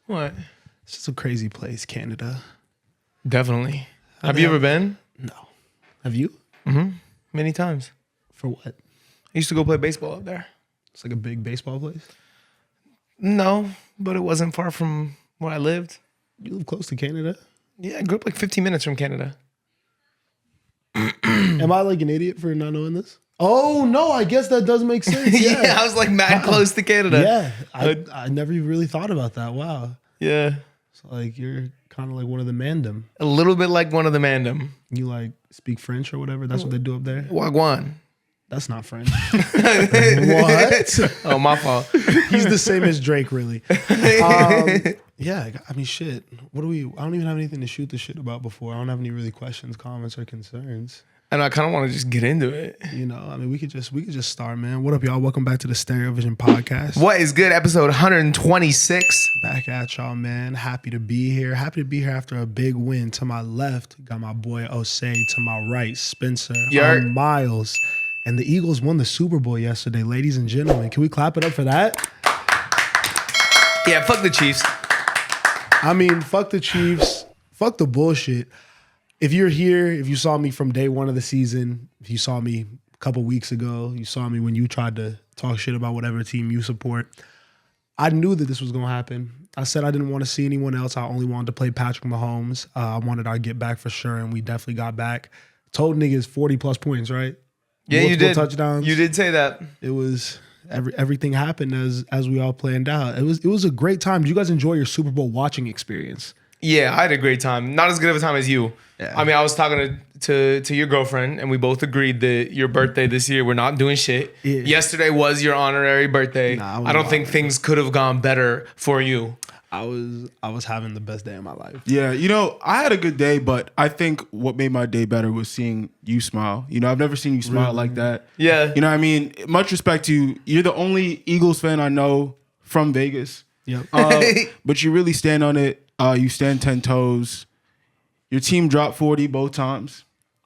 What? It's just a crazy place, Canada. Definitely. Have you ever been? No. Have you? Mm-hmm. Many times. For what? I used to go play baseball up there. It's like a big baseball place? No, but it wasn't far from where I lived. You live close to Canada? Yeah, I grew up like 15 minutes from Canada. Am I like an idiot for not knowing this? Oh, no, I guess that does make sense. Yeah, I was like mad close to Canada. Yeah, I never even really thought about that. Wow. Yeah. So like you're kind of like one of the mandem. A little bit like one of the mandem. You like speak French or whatever? That's what they do up there? Wagwan. That's not French. What? Oh, my fault. He's the same as Drake, really. Yeah, I mean, shit. What do we? I don't even have anything to shoot the shit about before. I don't have any really questions, comments, or concerns. And I kind of want to just get into it. You know, I mean, we could just start, man. What up, y'all? Welcome back to the Stereo Vision Podcast. What is good? Episode 126. Back at y'all, man. Happy to be here. Happy to be here after a big win. To my left, got my boy Osei. To my right, Spencer. I'm Miles. And the Eagles won the Super Bowl yesterday, ladies and gentlemen. Can we clap it up for that? Yeah, fuck the Chiefs. I mean, fuck the Chiefs. Fuck the bullshit. If you're here, if you saw me from day one of the season, if you saw me a couple weeks ago, you saw me when you tried to talk shit about whatever team you support, I knew that this was going to happen. I said I didn't want to see anyone else. I only wanted to play Patrick Mahomes. I wanted our get back for sure, and we definitely got back. Told niggas 40-plus points, right? Yeah, multiple you did. Touchdowns. You did say that. It was everything happened as we all planned out. It was a great time. Did you guys enjoy your Super Bowl watching experience? Yeah, I had a great time. Not as good of a time as you. Yeah. I mean, I was talking to your girlfriend, and we both agreed that your birthday this year, we're not doing shit. Yeah. Yesterday was your honorary birthday. Nah, I don't think things could have gone better for you. I was having the best day of my life. Yeah, you know, I had a good day, but I think what made my day better was seeing you smile. You know, I've never seen you smile like that. Yeah. You know what I mean? Much respect to you. You're the only Eagles fan I know from Vegas. Yep. But you really stand on it. You stand 10 toes. Your team dropped 40 both times.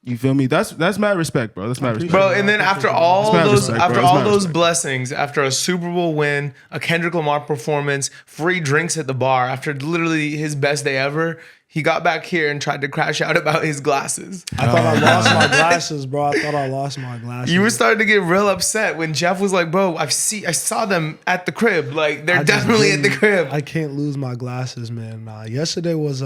You feel me? That's mad respect, bro. That's mad respect. Bro, and then after all those blessings, after a Super Bowl win, a Kendrick Lamar performance, free drinks at the bar, after literally his best day ever, he got back here and tried to crash out about his glasses. I thought I lost my glasses, bro. I thought I lost my glasses. You were starting to get real upset when Jeff was like, bro, I saw them at the crib. Like, they're definitely at the crib. I can't lose my glasses, man. Nah, yesterday was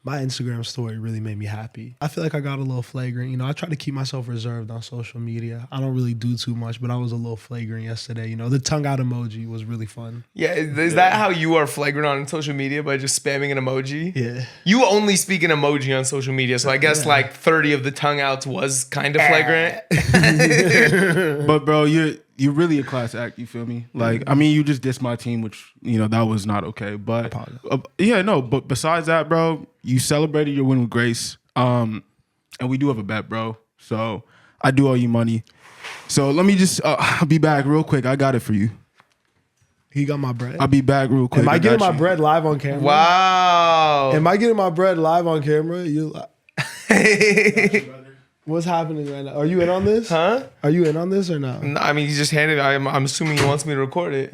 my Instagram story really made me happy. I feel like I got a little flagrant. You know, I try to keep myself reserved on social media. I don't really do too much, but I was a little flagrant yesterday. You know, the tongue out emoji was really fun. Yeah, is that how you are flagrant on social media, by just spamming an emoji? Yeah. You only speak an emoji on social media, so I guess like 30 of the tongue outs was kind of flagrant. But bro, you're really a class act, you feel me? Like, I mean, you just dissed my team, which, you know, that was not okay. But but besides that, bro, you celebrated your win with grace. And we do have a bet, bro. So I do owe you money. So let me just be back real quick. I got it for you. He got my bread. I'll be back real quick. Am I getting my bread live on camera? Wow. Am I getting my bread live on camera? What's happening right now? Are you in on this? Huh? Are you in on this or not? No, I mean, he just handed it. I'm assuming he wants me to record it.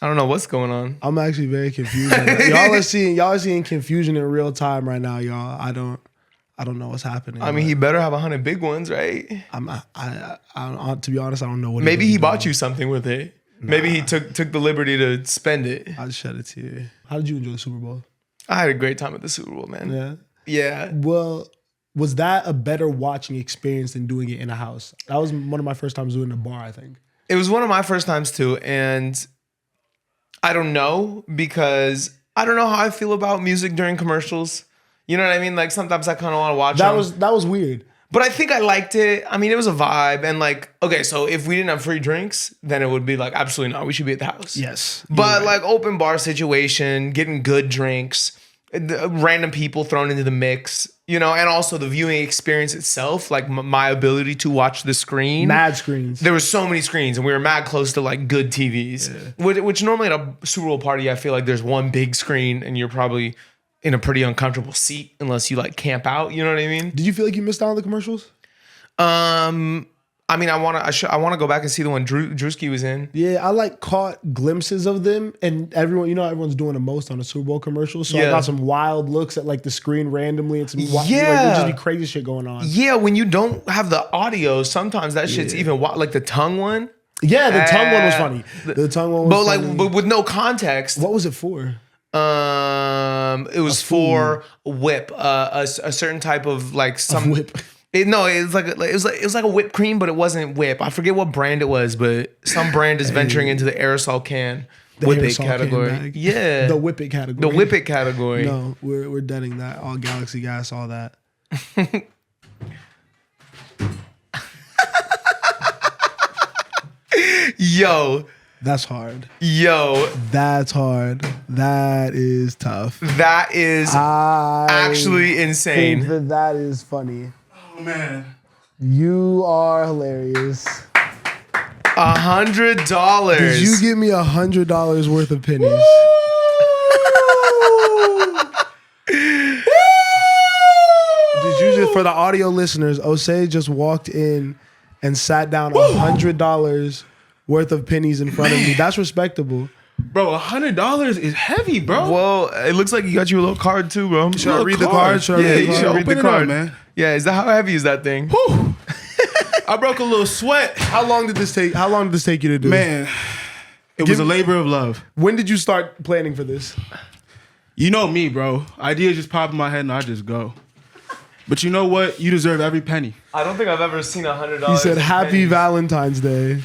I don't know what's going on. I'm actually very confused right now. Y'all are seeing confusion in real time right now, y'all. I don't know what's happening. I mean, he better have 100 big ones, right? To be honest, I don't know what. Maybe he bought you something with it. Nah. Maybe he took the liberty to spend it. I'll just shed it to you. How did you enjoy the Super Bowl? I had a great time at the Super Bowl, man. Yeah. Yeah. Well, was that a better watching experience than doing it in a house? That was one of my first times doing it in a bar, I think. It was one of my first times too, and I don't know, because I don't know how I feel about music during commercials. You know what I mean? Like, sometimes I kind of want to watch them. That was weird. But I think I liked it. I mean, it was a vibe. And like, okay, so if we didn't have free drinks, then it would be like, absolutely not. We should be at the house. Yes. But like open bar situation, getting good drinks, random people thrown into the mix, you know, and also the viewing experience itself, like my ability to watch the screen. Mad screens. There were so many screens, and we were mad close to like good TVs, which normally at a Super Bowl party, I feel like there's one big screen and you're probably in a pretty uncomfortable seat unless you like camp out. You know what I mean? Did you feel like you missed out on the commercials? I mean, I want to go back and see the one Drewski was in. Yeah, I like caught glimpses of them, and everyone, everyone's doing the most on the Super Bowl commercials. So I got some wild looks at like the screen randomly, and some like there'll just be crazy shit going on. Yeah, when you don't have the audio, sometimes that shit's even like the tongue one. Yeah, the tongue one was funny. The tongue one was funny. But with no context. What was it for? It was for whip, a certain type of like some whip. It was like a whipped cream, but it wasn't whip. I forget what brand it was, but some brand is venturing into the aerosol can whip it category. Yeah, the whip it category. The whip it category. No, we're deading that. All Galaxy Gas, all that. Yo. That's hard. Yo. That's hard. That is tough. That is actually insane. That is funny. Oh, man. You are hilarious. $100. Did you give me $100 worth of pennies? Did you just, for the audio listeners, Osei just walked in and sat down $100 worth of pennies in front of me. That's respectable. Bro, $100 is heavy, bro. Well, it looks like you got you a little card too, bro. Should I read the card? You should read the card, man. Yeah, is that how heavy is that thing? Whew. I broke a little sweat. How long did this take you to do? Man, it was a labor of love. When did you start planning for this? You know me, bro. Ideas just pop in my head and I just go. But you know what? You deserve every penny. I don't think I've ever seen $100. He said, "Happy Valentine's Day.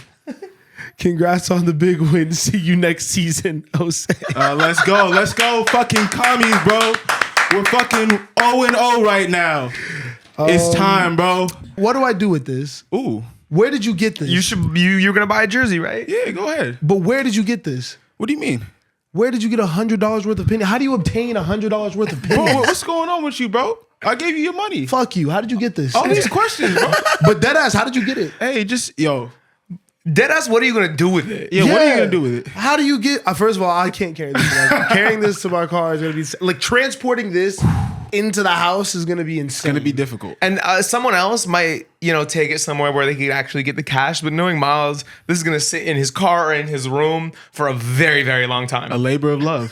Congrats on the big win. See you next season, Osei." Let's go, fucking commies, bro. We're fucking 0-0 right now. It's time, bro. What do I do with this? Ooh. Where did you get this? You're gonna buy a jersey, right? Yeah, go ahead. But where did you get this? What do you mean? Where did you get $100 worth of pennies? How do you obtain $100 worth of pennies? Bro, what's going on with you, bro? I gave you your money. Fuck you. How did you get this? All these questions, bro. But deadass, how did you get it? Hey, Deadass, what are you gonna do with it? Yeah, what are you gonna do with it? How do you get? First of all, I can't carry this. Like, carrying this to my car is gonna be like transporting this into the house is gonna be insane. It's gonna be difficult. And someone else might, take it somewhere where they could actually get the cash. But knowing Miles, this is gonna sit in his car or in his room for a very, very long time. A labor of love.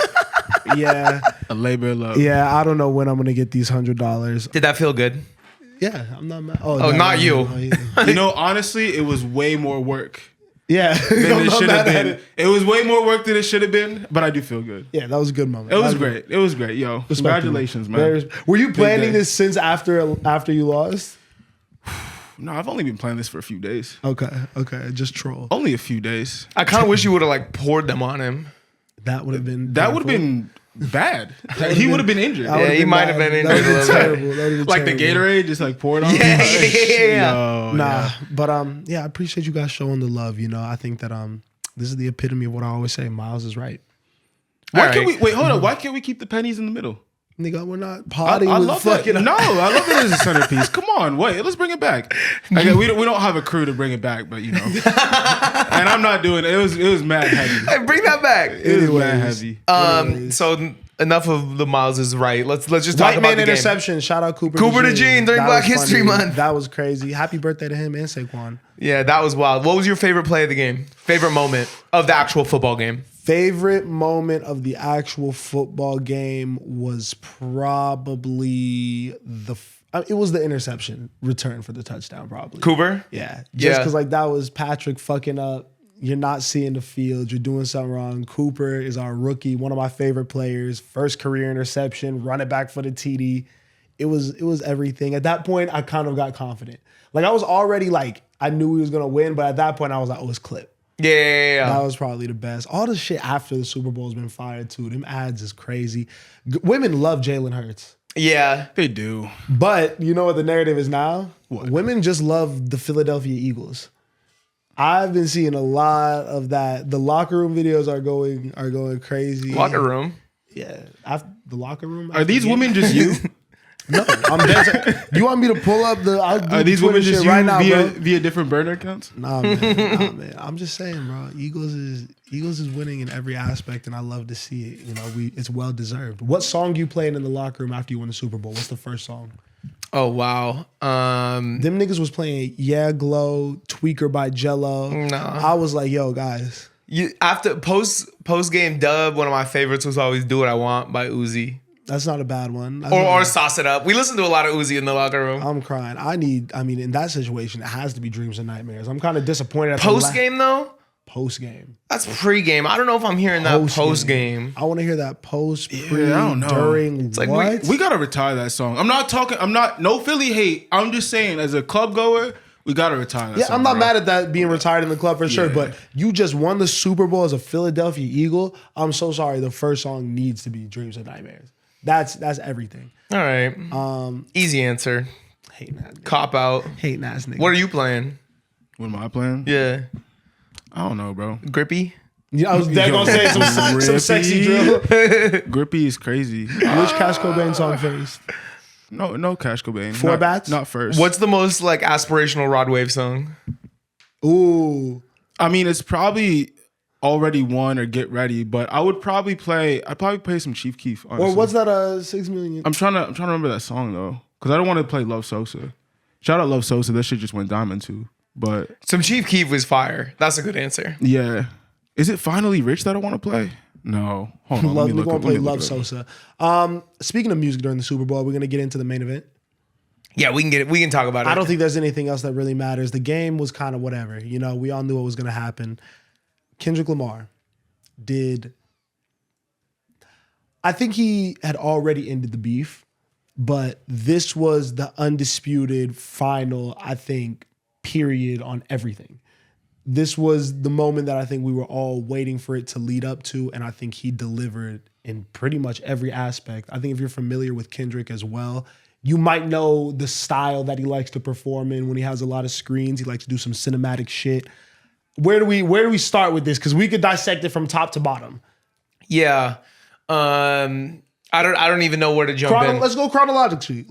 Yeah, a labor of love. Yeah, I don't know when I'm gonna get these $100. Did that feel good? Yeah, I'm not mad. Not you. Honestly, it was way more work. Yeah, than it should have been. It was way more work than it should have been, but I do feel good. Yeah, that was a good moment. It was great. It was great, yo. Congratulations, man. Were you planning this since after you lost? No, I've only been playing this for a few days. Okay, just troll. Only a few days. I kind of wish you would have poured them on him. That would have been. That would have been bad. He would have been injured. Yeah, he might have been injured a little bit. Like the Gatorade, just poured on. Yeah. Nah, but I appreciate you guys showing the love. I think that this is the epitome of what I always say. Miles is right. Why can't we wait? Hold on. Why can't we keep the pennies in the middle? Nigga, we're not potting. I love fucking. No, I love it as a centerpiece. Come on, wait. Let's bring it back. Okay, we don't have a crew to bring it back, but and I'm not doing it. It was mad heavy. Hey, bring that back. It was mad heavy. So enough of the Miles is right. Let's just talk about the interception. Game. Shout out Cooper to Gene during Black History Month. That was crazy. Happy birthday to him and Saquon. Yeah, that was wild. What was your favorite play of the game? Favorite moment of the actual football game? Favorite moment of the actual football game was probably it was the interception return for the touchdown, probably. Cooper? Yeah. Just because that was Patrick fucking up. You're not seeing the field. You're doing something wrong. Cooper is our rookie, one of my favorite players. First career interception, run it back for the TD. It was everything. At that point, I kind of got confident. I was already I knew he was going to win, but at that point, I was like, it's clip. Yeah. That was probably the best. All the shit after the Super Bowl has been fired too. Them ads is crazy. Women love Jalen Hurts. Yeah. They do. But you know what the narrative is now? What? Women just love the Philadelphia Eagles. I've been seeing a lot of that. The locker room videos are going crazy. Locker room? Yeah. The locker room. Are these women just you? No, I'm dead. You want me to pull up the? Are these women just you right now, via different burner accounts? Nah, man. I'm just saying, bro. Eagles is winning in every aspect, and I love to see it. It's well deserved. What song you playing in the locker room after you win the Super Bowl? What's the first song? Oh wow. Them niggas was playing Yeah Glow, Tweaker by Jello. Nah. I was like, yo, guys. After post game dub, one of my favorites was always "Do What I Want" by Uzi. That's not a bad one. Or Sauce It Up. We listened to a lot of Uzi in the locker room. I'm crying. In that situation, it has to be Dreams and Nightmares. I'm kind of disappointed. Post game though. Post game. That's pre-game. I don't know if I'm hearing that post game. I want to hear that post, pre, I don't know. during. It's like what? We gotta retire that song. I'm not no Philly hate. I'm just saying, as a club goer, we gotta retire that song. Yeah, I'm not mad at that being retired in the club for sure, but you just won the Super Bowl as a Philadelphia Eagle. I'm so sorry. The first song needs to be Dreams and Nightmares. That's everything. All right. Easy answer. Hating ass nigga. Cop out. Hating ass nigga. What are you playing? What am I playing? Yeah. I don't know, bro. Grippy? Yeah, I was dead gonna say some sexy drill. Grippy is crazy. Which Cash Cobain song first? No Cash Cobain. Four Bats? Not first. What's the most like aspirational Rod Wave song? Ooh. I mean, it's probably Already Won or Get Ready, but I'd probably play some Chief Keef, honestly. Or what's that 6 million? I'm trying to remember that song though, because I don't want to play Love Sosa. Shout out Love Sosa. That shit just went diamond too. But Some Chief Keef was fire. That's a good answer. yeah, is it Finally Rich that I want to play? No, hold on. We're gonna play Love Sosa. Speaking of music during the Super Bowl, we're gonna get into the main event. Yeah, we can talk about it. I don't think there's anything else that really matters. The game was kind of whatever. You know, we all knew what was gonna happen. Kendrick Lamar I think he had already ended the beef, but this was the undisputed final, I think, period on everything. This was the moment that I think we were all waiting for it to lead up to, and I think he delivered in pretty much every aspect. I think if you're familiar with Kendrick as well, you might know the style that he likes to perform in when he has a lot of screens. He likes to do some cinematic shit. Where do we start with this? Because we could dissect it from top to bottom. Yeah. I don't even know where to jump in. Let's go chronologically.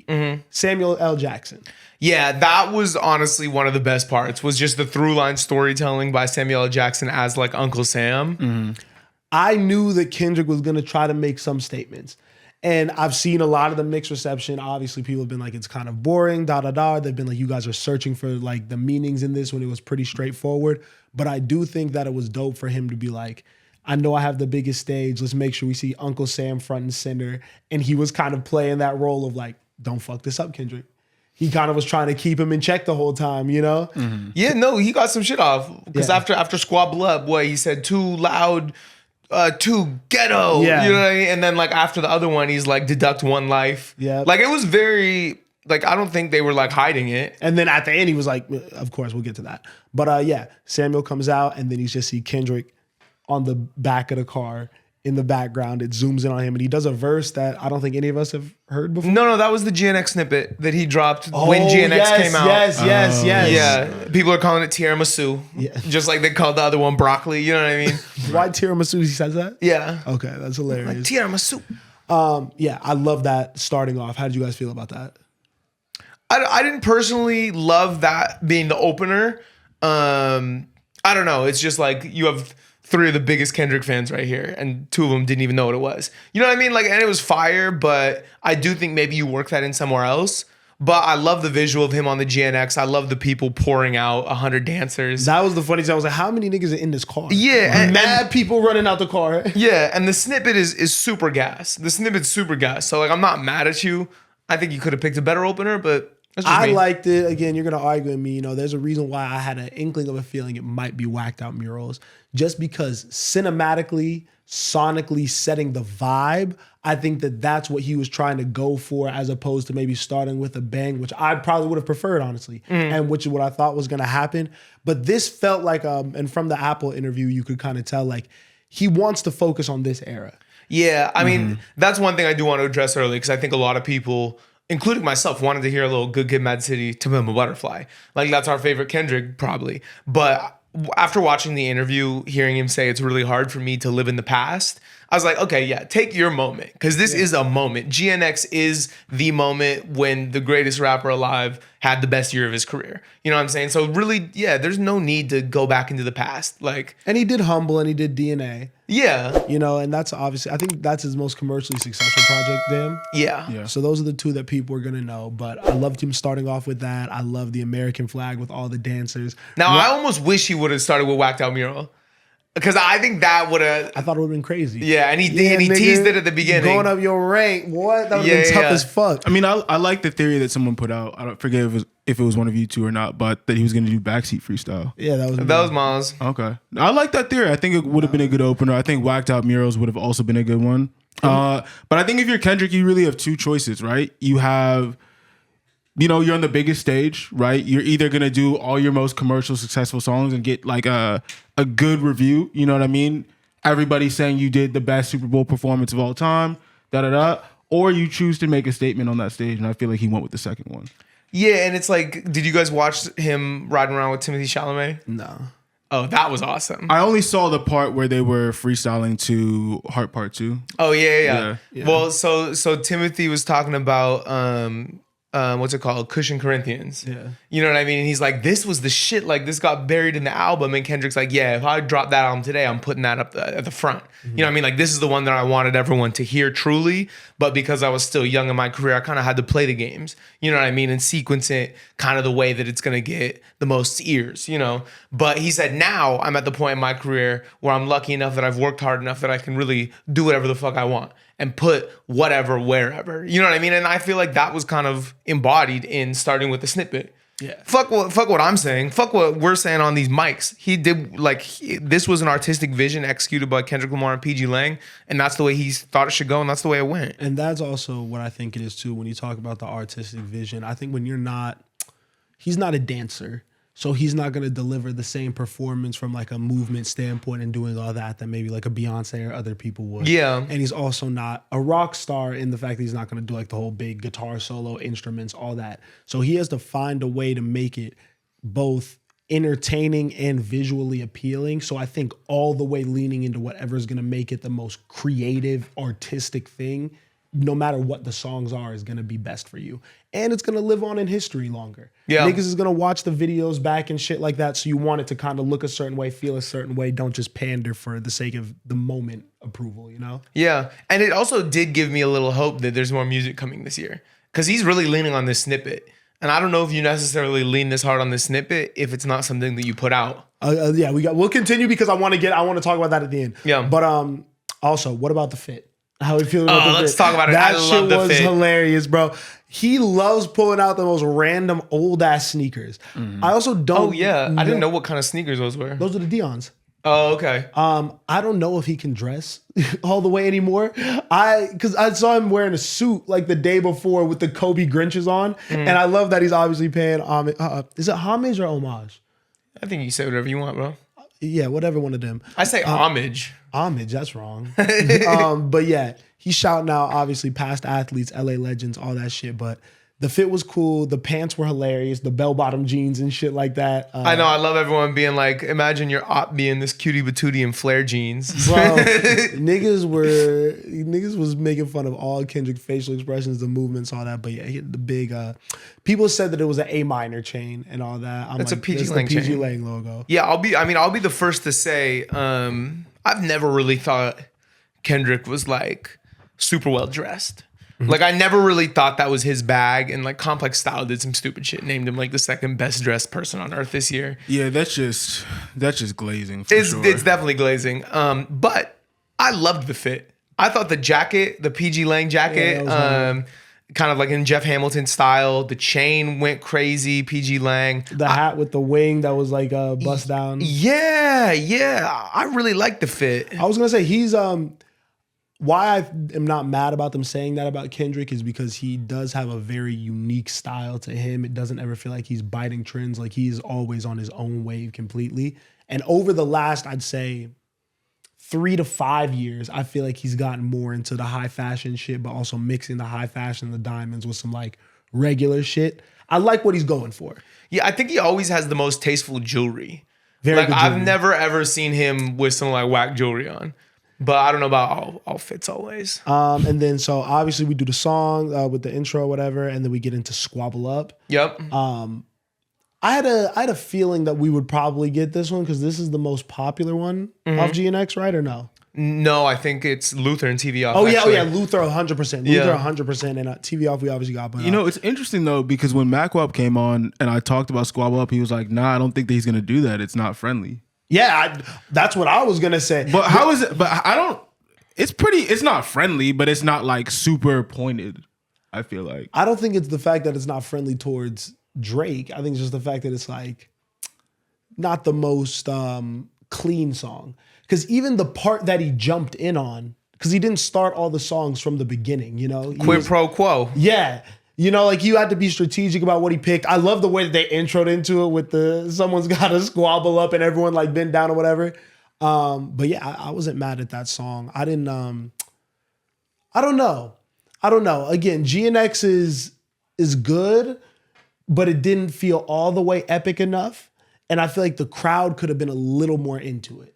Mm-hmm. Samuel L. Jackson. Yeah, that was honestly one of the best parts, was just the through line storytelling by Samuel L. Jackson as like Uncle Sam. Mm-hmm. I knew that Kendrick was going to try to make some statements. And I've seen a lot of the mixed reception. Obviously, people have been like, it's kind of boring, They've been like, you guys are searching for like the meanings in this when it was pretty straightforward. But I do think that it was dope for him to be like, I know I have the biggest stage. Let's make sure we see Uncle Sam front and center. And he was kind of playing that role of like, don't fuck this up, Kendrick. He kind of was trying to keep him in check the whole time, you know? Mm-hmm. Yeah, no, he got some shit off. Because after Squabble Up, he said too loud, too ghetto. Yeah. You know what I mean? And then like after the other one, he's like, deduct one life. Yeah. Like it was very, like I don't think they were like hiding it. And then at the end, he was like, of course, we'll get to that. But Samuel comes out and then you just see Kendrick on the back of the car in the background. It zooms in on him and he does a verse that I don't think any of us have heard before. No, that was the GNX snippet that he dropped when GNX came out. Yes. Yeah, people are calling it tiramisu. Yeah. Just like they called the other one broccoli. You know what I mean? Why tiramisu? He says that? Yeah. Okay, that's hilarious. Like tiramisu. I love that starting off. How did you guys feel about that? I didn't personally love that being the opener. I don't know. It's just like you have three of the biggest Kendrick fans right here, and two of them didn't even know what it was. You know what I mean? Like, and it was fire, but I do think maybe you work that in somewhere else. But I love the visual of him on the GNX. I love the people pouring out 100 dancers. That was the funny thing. I was like, how many niggas are in this car? Yeah. And mad people running out the car. Yeah, and the snippet is super gas. The snippet's super gas. So, like, I'm not mad at you. I think you could have picked a better opener, but that's just me. liked it. Again, you're going to argue with me. You know, there's a reason why I had an inkling of a feeling it might be whacked out murals. Just because cinematically, sonically setting the vibe, I think that that's what he was trying to go for, as opposed to maybe starting with a bang, which I probably would have preferred, honestly, and which is what I thought was going to happen. But this felt like, and from the Apple interview, you could kind of tell, like, he wants to focus on this era. Yeah, I mean, that's one thing I do want to address early, because I think a lot of people, including myself, wanted to hear a little Good Kid, Mad City, To Pimp a Butterfly. Like, that's our favorite Kendrick, probably. But after watching the interview, hearing him say it's really hard for me to live in the past, I was like, okay, yeah, take your moment, because this is a moment. GNX is the moment when the greatest rapper alive had the best year of his career. You know what I'm saying? So really, yeah, there's no need to go back into the past. Like, and he did Humble and he did DNA. Yeah. You know, and that's obviously, I think that's his most commercially successful project, damn. Yeah. So those are the two that people are going to know. But I loved him starting off with that. I love the American flag with all the dancers. Now, I almost wish he would have started with Whacked Out Mural. Because I think that would have... I thought it would have been crazy. Yeah, and he teased it at the beginning. Going up your rank. What? That would have been tough as fuck. I mean, I like the theory that someone put out. I don't forget if it was one of you two or not, but that he was going to do backseat freestyle. Yeah, that was Miles. Okay. I like that theory. I think it would have been a good opener. I think Whacked Out Murals would have also been a good one. But I think if you're Kendrick, you really have two choices, right? You have... you're on the biggest stage, right? You're either going to do all your most commercial successful songs and get like a good review, you know what I mean? Everybody's saying you did the best Super Bowl performance of all time, or you choose to make a statement on that stage, and I feel like he went with the second one. Yeah, and it's like, did you guys watch him riding around with Timothée Chalamet? No. Oh, that was awesome. I only saw the part where they were freestyling to Heart Part 2. Oh, yeah. Well, so Timothy was talking about... what's it called? Cushion Corinthians. Yeah. You know what I mean? And he's like, this was the shit. Like, this got buried in the album. And Kendrick's like, yeah, if I drop that album today, I'm putting that up at the front. Mm-hmm. You know what I mean? Like, this is the one that I wanted everyone to hear truly. But because I was still young in my career, I kind of had to play the games. You know what I mean? And sequence it kind of the way that it's going to get the most ears, But he said, now I'm at the point in my career where I'm lucky enough that I've worked hard enough that I can really do whatever the fuck I want and put whatever, wherever. You know what I mean? And I feel like that was kind of embodied in starting with the snippet. Yeah. Fuck what I'm saying. Fuck what we're saying on these mics. He did, this was an artistic vision executed by Kendrick Lamar and PG Lang, and that's the way he thought it should go, and that's the way it went. And that's also what I think it is too when you talk about the artistic vision. I think when he's not a dancer. So he's not going to deliver the same performance from like a movement standpoint and doing all that maybe like a Beyonce or other people would. Yeah. And he's also not a rock star in the fact that he's not going to do like the whole big guitar solo, instruments, all that. So he has to find a way to make it both entertaining and visually appealing. So I think all the way leaning into whatever is going to make it the most creative, artistic thing, no matter what the songs are, is going to be best for you. And it's going to live on in history longer. Yeah. Niggas is going to watch the videos back and shit like that. So you want it to kind of look a certain way, feel a certain way. Don't just pander for the sake of the moment approval, Yeah. And it also did give me a little hope that there's more music coming this year. Because he's really leaning on this snippet. And I don't know if you necessarily lean this hard on this snippet if it's not something that you put out. Yeah, we'll continue because I want to talk about that at the end. Yeah. But also, what about the fit? How we feel about the fit? Let's talk about it. That I love shit the was fit. hilarious, bro. He loves pulling out the most random old ass sneakers. Mm-hmm. I also don't. Oh yeah, I didn't know what kind of sneakers those were. Those are the Dion's. Oh okay. I don't know if he can dress all the way anymore. Because I saw him wearing a suit like the day before with the Kobe Grinches on, and I love that he's obviously paying homage. Is it homage or homage? I think you say whatever you want, bro. Yeah, whatever one of them. I say homage. Homage, that's wrong. But yeah, he's shouting out obviously past athletes, LA legends, all that shit. But the fit was cool. The pants were hilarious. The bell-bottom jeans and shit like that. I know. I love everyone being like, imagine your op being this cutie patootie and flare jeans. Bro, niggas was making fun of all Kendrick facial expressions, the movements, all that. But yeah, he had the big. People said that it was an A minor chain and all that. That's like, a PG Lang chain. PG Lang logo. Yeah, I'll be the first to say. I've never really thought Kendrick was like super well dressed. Like I never really thought that was his bag, and like Complex Style did some stupid shit, named him like the second best dressed person on earth this year. Yeah, that's just glazing. Sure. It's definitely glazing. But I loved the fit. I thought the jacket, the PG Lang jacket, kind of like in Jeff Hamilton style. The chain went crazy. PG Lang. The hat with the wing that was like bust down. Yeah. I really like the fit. I was gonna say he's why I am not mad about them saying that about Kendrick is because he does have a very unique style to him. It doesn't ever feel like he's biting trends. Like he's always on his own wave completely. And over the last, I'd say 3 to 5 years, I feel like he's gotten more into the high fashion shit, but also mixing the high fashion, the diamonds with some like regular shit. I like what he's going for. Yeah, I think he always has the most tasteful jewelry. Very like good jewelry. I've never ever seen him with some like whack jewelry on. But I don't know about all fits always. And then so obviously we do the song with the intro or whatever, and then we get into Squabble Up. Yep. I had a feeling that we would probably get this one because this is the most popular one off GNX, right? Or no? No, I think it's Luther and TV Off. Oh yeah, Luther 100%. Luther Yeah. 100%, and TV Off we obviously got. But You know, it's interesting though because when MacWap came on and I talked about Squabble Up, he was like, "Nah, I don't think that he's gonna do that. It's not friendly." yeah, that's what I was gonna say. But how is it? But I don't. It's pretty. It's not friendly, but it's not like super pointed. I feel like. I don't think it's the fact that it's not friendly towards Drake. I think it's just the fact that it's like not the most clean song. Because even the part that he jumped in on, because he didn't start all the songs from the beginning, you know? Quid pro quo. Yeah. You know, like you had to be strategic about what he picked. I love the way that they introed into it with the someone's got to squabble up and everyone like bent down or whatever. But yeah, I wasn't mad at that song. I didn't, I don't know. Again, GNX is good, but it didn't feel all the way epic enough. And I feel like the crowd could have been a little more into it.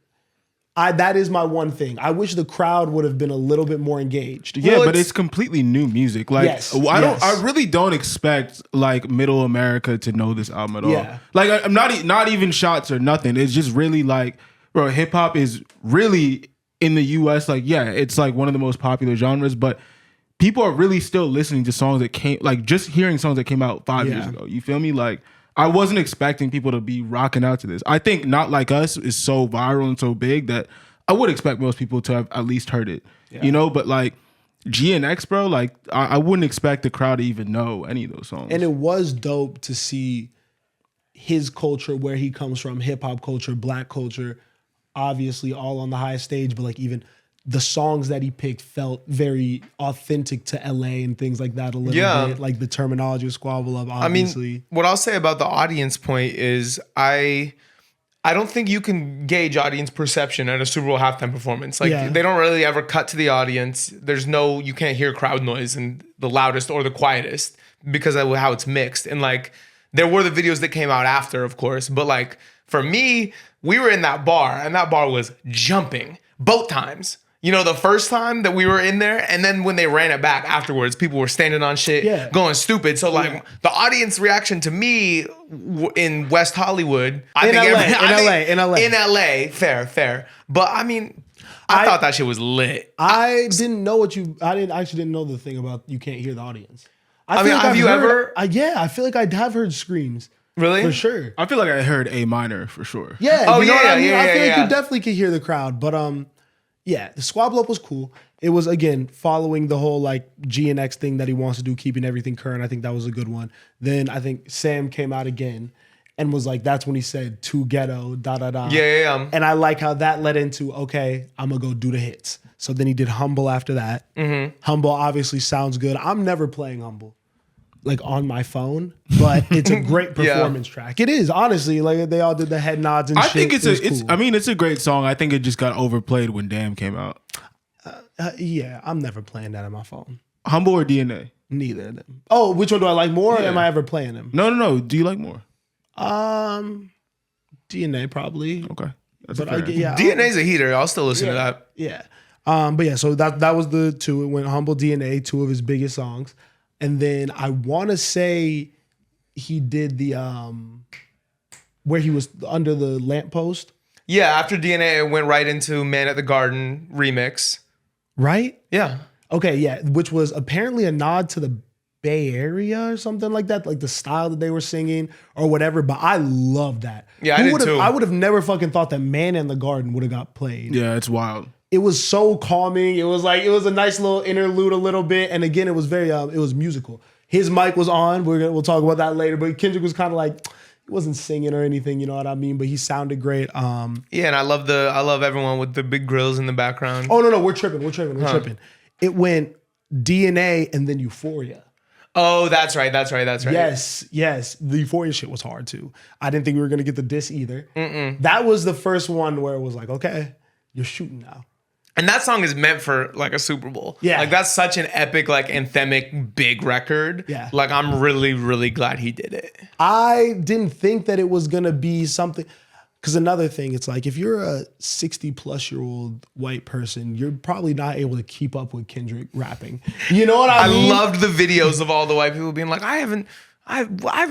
That is my one thing. I wish the crowd would have been a little bit more engaged. Yeah, but it's completely new music. Like I really don't expect like Middle America to know this album at all. Yeah. Like I'm not even shots or nothing. It's just really like, bro, hip hop is really in the US, like, yeah, it's like one of the most popular genres, but people are really still listening to songs that came, like just hearing songs that came out 5 years ago. You feel me? Like I wasn't expecting people to be rocking out to this. I think Not Like Us is so viral and so big that I would expect most people to have at least heard it, you know? But like GNX, bro, like I wouldn't expect the crowd to even know any of those songs. And it was dope to see his culture, where he comes from, hip hop culture, black culture, obviously all on the highest stage, but like even the songs that he picked felt very authentic to LA and things like that a little bit. Like the terminology of Squabble Up, obviously. I mean, what I'll say about the audience point is I don't think you can gauge audience perception at a Super Bowl halftime performance. Like they don't really ever cut to the audience. You can't hear crowd noise in the loudest or the quietest because of how it's mixed. And like there were the videos that came out after, of course, but like for me, we were in that bar and that bar was jumping both times. You know, the first time that we were in there, and then when they ran it back afterwards, people were standing on shit, going stupid. So, like, the audience reaction to me in West Hollywood, in LA, fair. But I mean, I thought that shit was lit. I didn't actually didn't know the thing about you can't hear the audience. I mean, have you ever? I feel like I have heard screams. Really? For sure. I feel like I heard A minor for sure. Yeah. Oh, you know what I mean? I feel like you definitely could hear the crowd, but yeah, the Squabble Up was cool. It was, again, following the whole like GNX thing that he wants to do, keeping everything current. I think that was a good one. Then I think Sam came out again and was like, that's when he said, "Too ghetto, da da da." Yeah. And I like how that led into, okay, I'm going to go do the hits. So then he did Humble after that. Mm-hmm. Humble obviously sounds good. I'm never playing Humble like on my phone, but it's a great performance track. It is, honestly. Like they all did the head nods and shit. I think cool. I mean, it's a great song. I think it just got overplayed when Damn came out. Yeah, I'm never playing that on my phone. Humble or DNA? Neither of them. Oh, which one do I like more? Or am I ever playing them? No. Do you like more? DNA probably. Okay. DNA's a heater. I'll still listen to that. Yeah. But yeah, so that was the two. It went Humble, DNA, two of his biggest songs. And then I want to say he did the where he was under the lamppost. Yeah, after DNA, it went right into Man at the Garden remix. Right? Yeah. Okay, yeah, which was apparently a nod to the Bay Area or something like that, like the style that they were singing or whatever. But I love that. Yeah, I did too. I would have never fucking thought that Man in the Garden would have got played. Yeah, it's wild. It was so calming. It was a nice little interlude a little bit. And again, it was very, it was musical. His mic was on. We'll talk about that later. But Kendrick was kind of like, he wasn't singing or anything, you know what I mean? But he sounded great. Yeah, and I love everyone with the big grills in the background. Oh, no, we're tripping. It went DNA and then Euphoria. Oh, that's right. Yes. The Euphoria shit was hard too. I didn't think we were going to get the diss either. That was the first one where it was like, okay, you're shooting now. And that song is meant for like a Super Bowl. Yeah. Like that's such an epic, like anthemic, big record. Yeah. Like I'm really, really glad he did it. I didn't think that it was going to be something. Because another thing, it's like if you're a 60-plus-year-old white person, you're probably not able to keep up with Kendrick rapping. You know what I mean? I loved the videos of all the white people being like, I haven't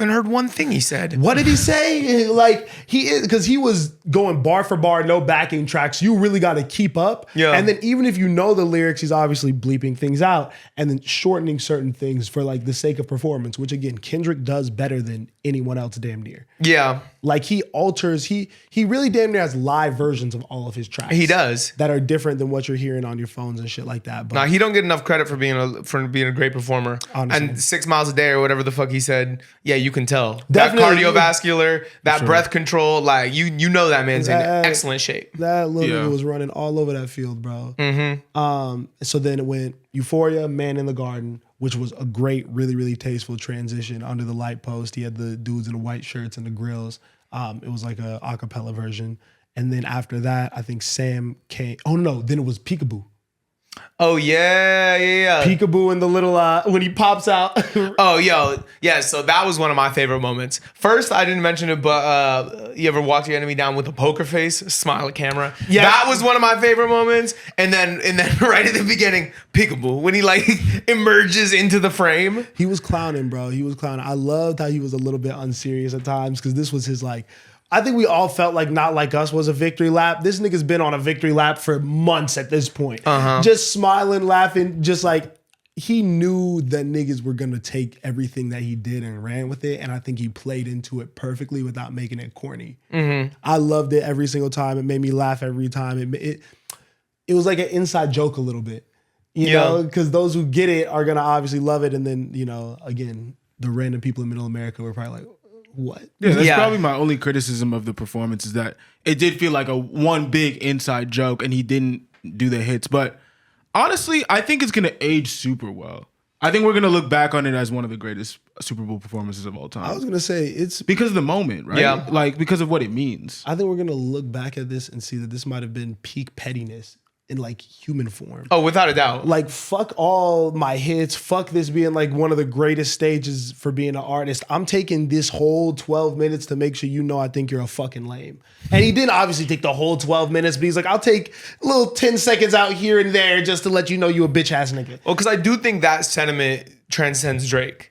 heard one thing he said. What did he say? Like he is, because he was going bar for bar, no backing tracks. You really got to keep up. Yeah. And then even if you know the lyrics, he's obviously bleeping things out and then shortening certain things for like the sake of performance, which again, Kendrick does better than anyone else damn near. Yeah. Like he alters, he really damn near has live versions of all of his tracks. He does. That are different than what you're hearing on your phones and shit like that. But Nah, he don't get enough credit for being a great performer. Honestly. And 6 miles a day or whatever the fuck he said. Yeah, you can tell. Definitely. That cardiovascular, that breath control, like you know that man's in excellent shape. That little nigga was running all over that field, bro. So then it went Euphoria, Man in the Garden, which was a great, really, really tasteful transition under the light post. He had the dudes in the white shirts and the grills. It was like a acapella version. And then after that, I think Sam came. Oh no, then it was Peekaboo. Oh yeah. Peekaboo and the little when he pops out. Oh yo, yeah. So that was one of my favorite moments. First, I didn't mention it, but you ever walk your enemy down with a poker face, smile at camera? Yeah, that was one of my favorite moments. And then right at the beginning, Peekaboo when he like emerges into the frame. He was clowning, bro. He was clowning. I loved how he was a little bit unserious at times because this was his like. I think we all felt like Not Like Us was a victory lap. This nigga's been on a victory lap for months at this point. Just smiling, laughing, just like he knew that niggas were gonna take everything that he did and ran with it. And I think he played into it perfectly without making it corny. I loved it every single time. It made me laugh every time. It was like an inside joke a little bit, you know, because those who get it are gonna obviously love it. And then, you know, again, the random people in middle America were probably like, what? Yeah, that's probably my only criticism of the performance is that it did feel like a one big inside joke and he didn't do the hits. But honestly, I think it's going to age super well. I think we're going to look back on it as one of the greatest Super Bowl performances of all time. I was going to say it's because of the moment, right? Yeah. Like because of what it means. I think we're going to look back at this and see that this might have been peak pettiness in like human form. Oh, without a doubt. Like fuck all my hits. Fuck this being like one of the greatest stages for being an artist. I'm taking this whole 12 minutes to make sure you know I think you're a fucking lame. And he didn't obviously take the whole 12 minutes, but he's like, I'll take a little 10 seconds out here and there just to let you know you a bitch ass nigga. Well, because I do think that sentiment transcends Drake.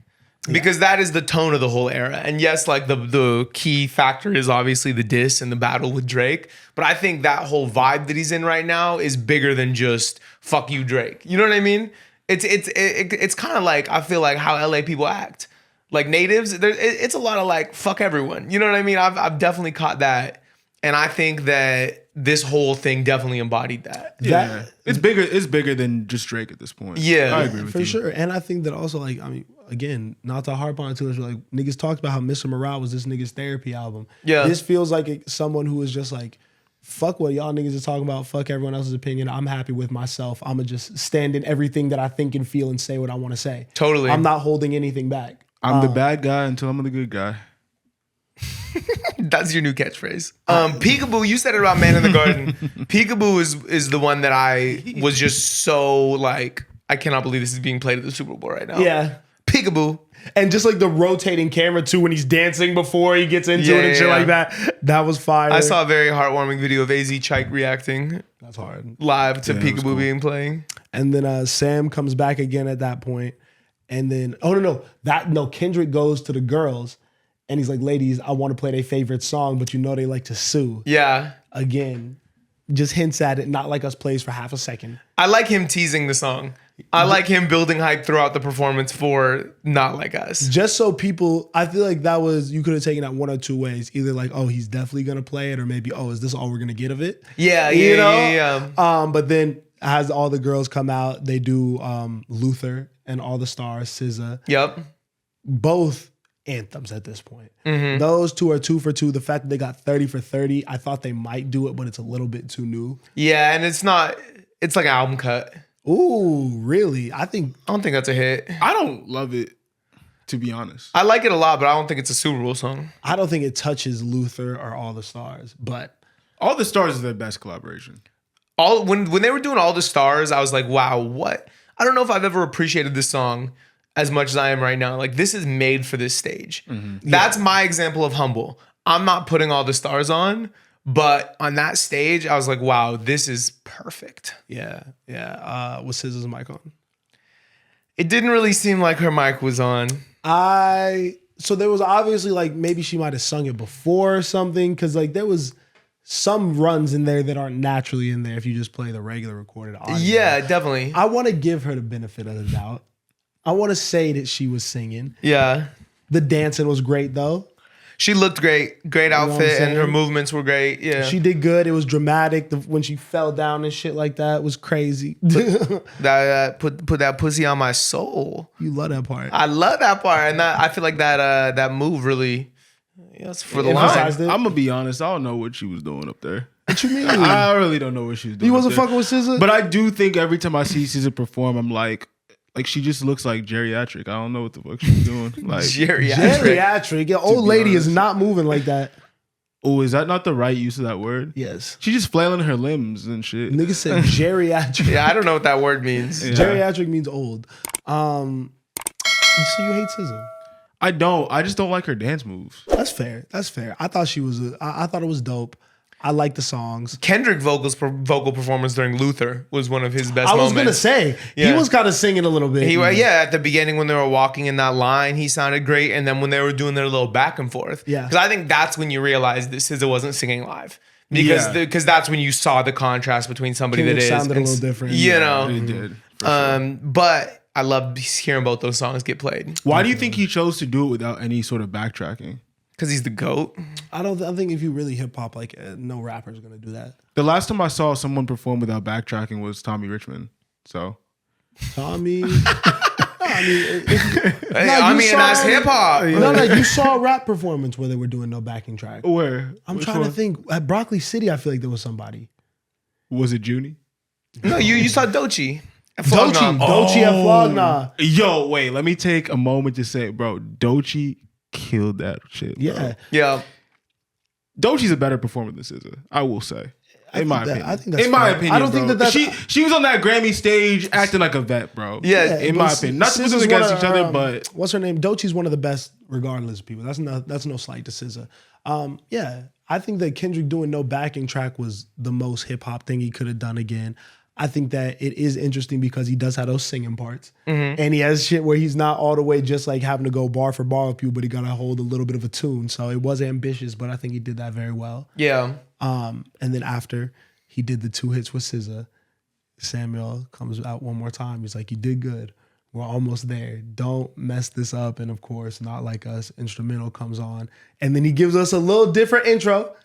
Because that is the tone of the whole era. And yes, like the key factor is obviously the diss and the battle with Drake. But I think that whole vibe that he's in right now is bigger than just fuck you, Drake. You know what I mean? It's kind of like, I feel like how LA people act. Like natives, it's a lot of like fuck everyone. You know what I mean? I've definitely caught that. And I think that this whole thing definitely embodied that. Yeah. It's bigger than just Drake at this point. Yeah. I agree with you. For sure. And I think that also like, I mean, again, not to harp on it too much, like niggas talked about how Mr. Morale was this nigga's therapy album. Yeah. This feels like someone who is just like, fuck what y'all niggas are talking about. Fuck everyone else's opinion. I'm happy with myself. I'm going to just stand in everything that I think and feel and say what I want to say. Totally. I'm not holding anything back. I'm the bad guy until I'm the good guy. That's your new catchphrase. Peekaboo, you said it about Man in the Garden. Peekaboo is the one that I was just so like, I cannot believe this is being played at the Super Bowl right now. Yeah. Peekaboo. And just like the rotating camera too when he's dancing before he gets into it and shit like that. That was fire. I saw a very heartwarming video of AZ Chike reacting That's hard. live to Yeah, Peekaboo cool. being playing. And then Sam comes back again at that point. And then, Kendrick goes to the girls and he's like, ladies, I want to play their favorite song, but you know they like to sue. Yeah. Again, just hints at it, Not Like Us plays for half a second. I like him teasing the song. I like him building hype throughout the performance for Not Like Us. Just so people, I feel like that was, you could have taken that one or two ways. Either like, oh, he's definitely going to play it, or maybe, oh, is this all we're going to get of it? Yeah. But then as all the girls come out, they do Luther and All the Stars, SZA. Yep. Both anthems at this point. Those two are 2 for 2. The fact that they got 30 for 30, I thought they might do it, but it's a little bit too new. Yeah, and it's like an album cut. Ooh, really? I don't think that's a hit. I don't love it, to be honest. I like it a lot, but I don't think it's a Super Bowl song. I don't think it touches Luther or All the Stars, but All the Stars is their best collaboration. When they were doing All the Stars, I was like, wow, what? I don't know if I've ever appreciated this song as much as I am right now. Like, this is made for this stage. That's my example of humble. I'm not putting All the Stars on, But on that stage, I was like, wow, this is perfect. Yeah. Was SZA's mic on? It didn't really seem like her mic was on. So there was obviously like maybe she might have sung it before or something, because like there was some runs in there that aren't naturally in there if you just play the regular recorded audio. Yeah, definitely. I want to give her the benefit of the doubt. I want to say that she was singing. Yeah. The dancing was great though. She looked great. Great outfit, and her movements were great. Yeah. She did good. It was dramatic. When she fell down and shit like that was crazy. Put that pussy on my soul. You love that part. I love that part. And I feel like that move really, yes, for the line. I'm going to be honest. I don't know what she was doing up there. What you mean? I really don't know what she was doing. You wasn't fucking with SZA? But I do think every time I see SZA perform, I'm like she just looks like geriatric. I don't know what the fuck she's doing. Like geriatric. Your old lady is not moving like that. Oh, is that not the right use of that word? Yes. She's just flailing her limbs and shit. Nigga said geriatric. Yeah, I don't know what that word means. Yeah. Geriatric means old. So you hate SZA? I don't. I just don't like her dance moves. That's fair. I thought she was. I thought it was dope. I like the songs. Kendrick vocal performance during Luther was one of his best moments. I was gonna say he was kind of singing a little bit. At the beginning when they were walking in that line, he sounded great, and then when they were doing their little back and forth, because I think that's when you realize that SZA wasn't singing live, because that's when you saw the contrast between somebody Kendrick that sounded a little different. You know, it did. Sure. But I love hearing both those songs get played. Why do you think he chose to do it without any sort of backtracking? Because he's the GOAT. I think if you really hip hop, like no rapper's gonna do that. The last time I saw someone perform without backtracking was Tommy Richmond. So Tommy. And that's hip hop. No, you saw a rap performance where they were doing no backing track. Where? I'm trying to think. At Broccoli City, I feel like there was somebody. Was it Junie? No, you saw Doechii. Doechii at Flogna. Yo, wait. Let me take a moment to say, bro, Doechii killed that shit. Bro. Yeah. Doechie's a better performer than SZA, I will say. In my opinion. I think that's in my opinion. I don't think that she was on that Grammy stage acting like a vet, bro. Yeah, in my opinion. Not to put them against each other, but what's her name? Doechii's one of the best, regardless of people. That's no slight to SZA. I think that Kendrick doing no backing track was the most hip hop thing he could have done again. I think that it is interesting because he does have those singing parts. And he has shit where he's not all the way just like having to go bar for bar with you, but he got to hold a little bit of a tune. So it was ambitious, but I think he did that very well. Yeah. And then after he did the 2 hits with SZA, Samuel comes out one more time. He's like, you did good. We're almost there. Don't mess this up. And of course, Not Like Us instrumental comes on. And then he gives us a little different intro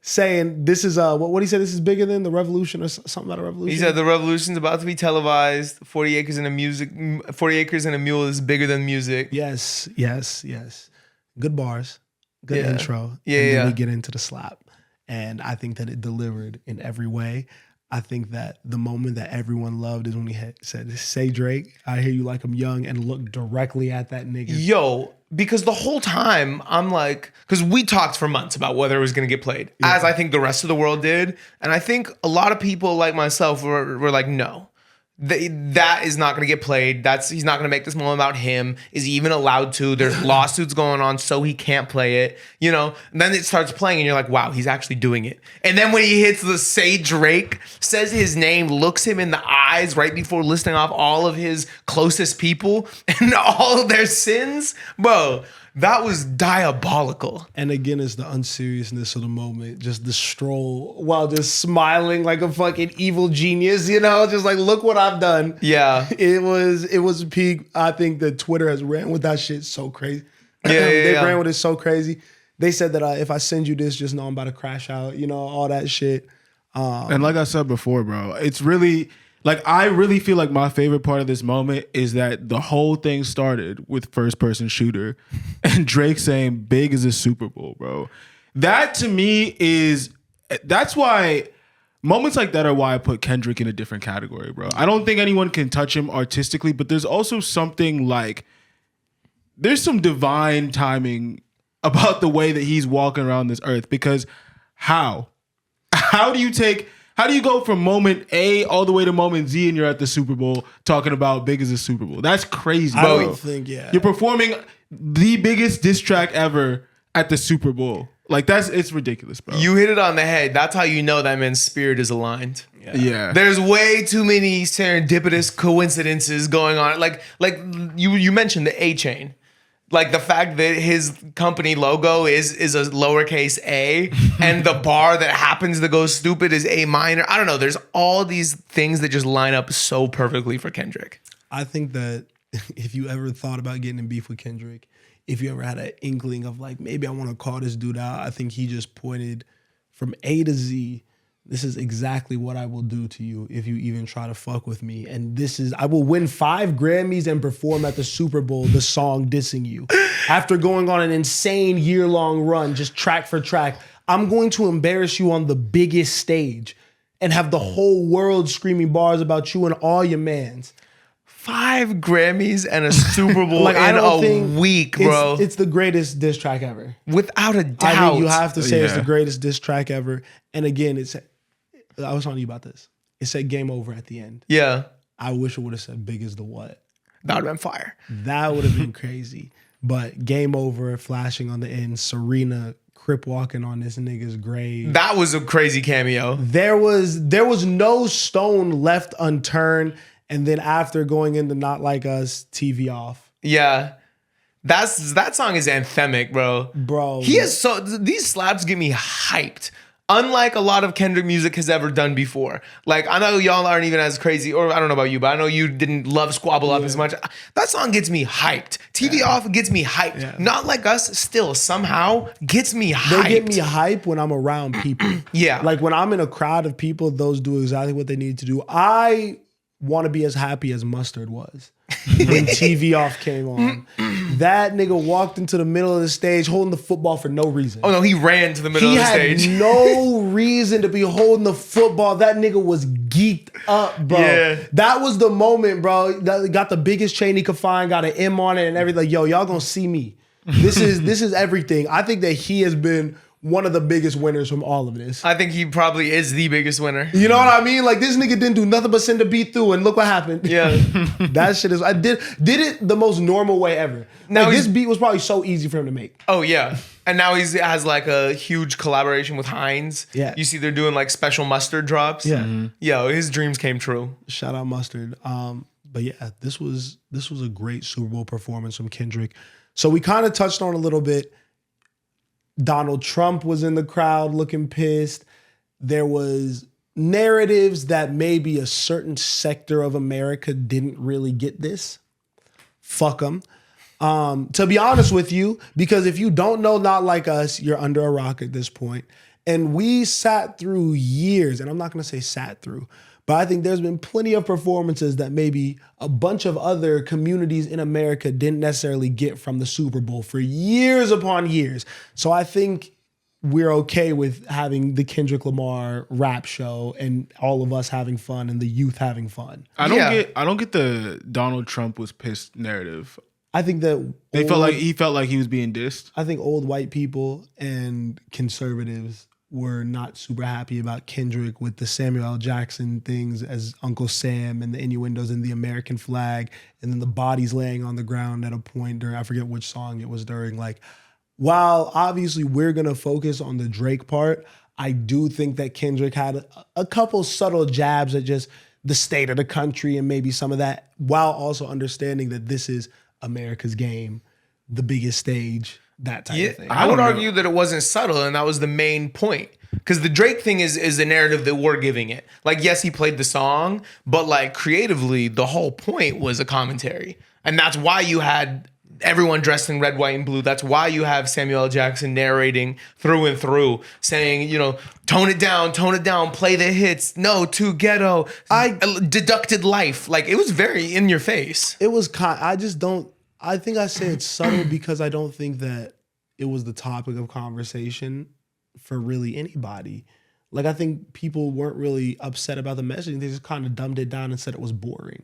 saying this is, what he said, this is bigger than the revolution or something about a revolution? He said the revolution's about to be televised. 40 acres and a mule is bigger than music. Yes. Good bars. Good intro. Yeah, and then we get into the slap. And I think that it delivered in every way. I think that the moment that everyone loved is when he said, say Drake, I hear you like I'm young, and look directly at that nigga. Yo, because the whole time I'm like, because we talked for months about whether it was going to get played, as I think the rest of the world did. And I think a lot of people like myself were like, no. That is not going to get played. He's not going to make this moment about him. Is he even allowed to? There's lawsuits going on, so he can't play it. You know. And then it starts playing, and you're like, "Wow, he's actually doing it." And then when he hits the "Say Drake," says his name, looks him in the eyes right before listing off all of his closest people and all of their sins, bro. That was diabolical. And again, it's the unseriousness of the moment, just the stroll while just smiling like a fucking evil genius, you know, just like, look what I've done. Yeah. It was peak. I think that Twitter has ran with that shit so crazy. They ran with it so crazy. They said that if I send you this, just know I'm about to crash out, you know, all that shit. And like I said before, bro, it's really... Like, I really feel like my favorite part of this moment is that the whole thing started with first person shooter and Drake saying big is a Superbowl, bro. That to me that's why moments like that are why I put Kendrick in a different category, bro. I don't think anyone can touch him artistically, but there's also something like, there's some divine timing about the way that he's walking around this earth, because how do you go from moment A all the way to moment Z and you're at the Super Bowl talking about big as a Super Bowl? That's crazy, bro. I don't think, You're performing the biggest diss track ever at the Super Bowl. Like it's ridiculous, bro. You hit it on the head. That's how you know that man's spirit is aligned. Yeah. There's way too many serendipitous coincidences going on. Like you mentioned the A chain. Like the fact that his company logo is a lowercase a and the bar that happens to go stupid is A minor. I don't know. There's all these things that just line up so perfectly for Kendrick. I think that if you ever thought about getting in beef with Kendrick, if you ever had an inkling of like, maybe I want to call this dude out, I think he just pointed from A to Z. This is exactly what I will do to you if you even try to fuck with me. And this is, I will win 5 Grammys and perform at the Super Bowl, the song dissing you. After going on an insane year-long run, just track for track, I'm going to embarrass you on the biggest stage and have the whole world screaming bars about you and all your mans. 5 Grammys and a Super Bowl Like, I in don't a think week, bro. It's the greatest diss track ever. Without a doubt. I think you have to say it's the Yeah. greatest diss track ever. And again, I was telling you about this. It said game over at the end. Yeah. I wish it would have said big as the what. That would have been fire. That would have been crazy. But game over, flashing on the end, Serena crip walking on this nigga's grave. That was a crazy cameo. There was no stone left unturned. And then after going into Not Like Us, TV off. Yeah. That song is anthemic, bro. Bro. These slaps get me hyped. Unlike a lot of Kendrick music has ever done before. Like, I know y'all aren't even as crazy, or I don't know about you, but I know you didn't love Squabble Up as much. That song gets me hyped. TV Off gets me hyped. Yeah. Not Like Us still somehow gets me hyped. They get me hype when I'm around people. Yeah. Like when I'm in a crowd of people, those do exactly what they need to do. I want to be as happy as Mustard was when TV Off came on. That nigga walked into the middle of the stage holding the football for no reason. Oh no, he ran to the middle of the stage. He had no reason to be holding the football. That nigga was geeked up, bro. Yeah. That was the moment, bro. That got the biggest chain he could find, got an M on it and everything. Like, yo, y'all gonna see me. This is everything. I think that he has been one of the biggest winners from all of this. I think he probably is the biggest winner. You know what I mean? Like, this nigga didn't do nothing but send a beat through, and look what happened. Yeah. That shit is. I did it the most normal way ever. Now Like, this beat was probably so easy for him to make. Oh yeah. And now he has like a huge collaboration with Heinz. Yeah. You see they're doing like special mustard drops. Yeah. Yo, his dreams came true. Shout out Mustard. But yeah, this was a great Super Bowl performance from Kendrick. So we kind of touched on a little bit. Donald Trump was in the crowd looking pissed. There was narratives that maybe a certain sector of America didn't really get this. Fuck them. To be honest with you, because if you don't know Not Like Us, you're under a rock at this point. And we sat through years, and I'm not going to say sat through, but I think there's been plenty of performances that maybe a bunch of other communities in America didn't necessarily get from the Super Bowl for years upon years. So I think we're okay with having the Kendrick Lamar rap show and all of us having fun and the youth having fun. I don't get the Donald Trump was pissed narrative. I think that He felt like he was being dissed. I think old white people and conservatives were not super happy about Kendrick with the Samuel L. Jackson things as Uncle Sam and the innuendos and the American flag and then the bodies laying on the ground at a point during, I forget which song it was during. Like, while obviously we're going to focus on the Drake part, I do think that Kendrick had a couple subtle jabs at just the state of the country and maybe some of that, while also understanding that this is America's game, the biggest stage, that type of thing. I would argue that it wasn't subtle, and that was the main point. Because the Drake thing is the narrative that we're giving it. Like, yes, he played the song, but like creatively, the whole point was a commentary. And that's why you had everyone dressed in red, white, and blue. That's why you have Samuel L. Jackson narrating through and through, saying, you know, tone it down, play the hits. No, too ghetto. I deducted life. Like, it was very in your face. It was I think I say it's subtle because I don't think that it was the topic of conversation for really anybody. Like, I think people weren't really upset about the messaging. They just kind of dumbed it down and said it was boring.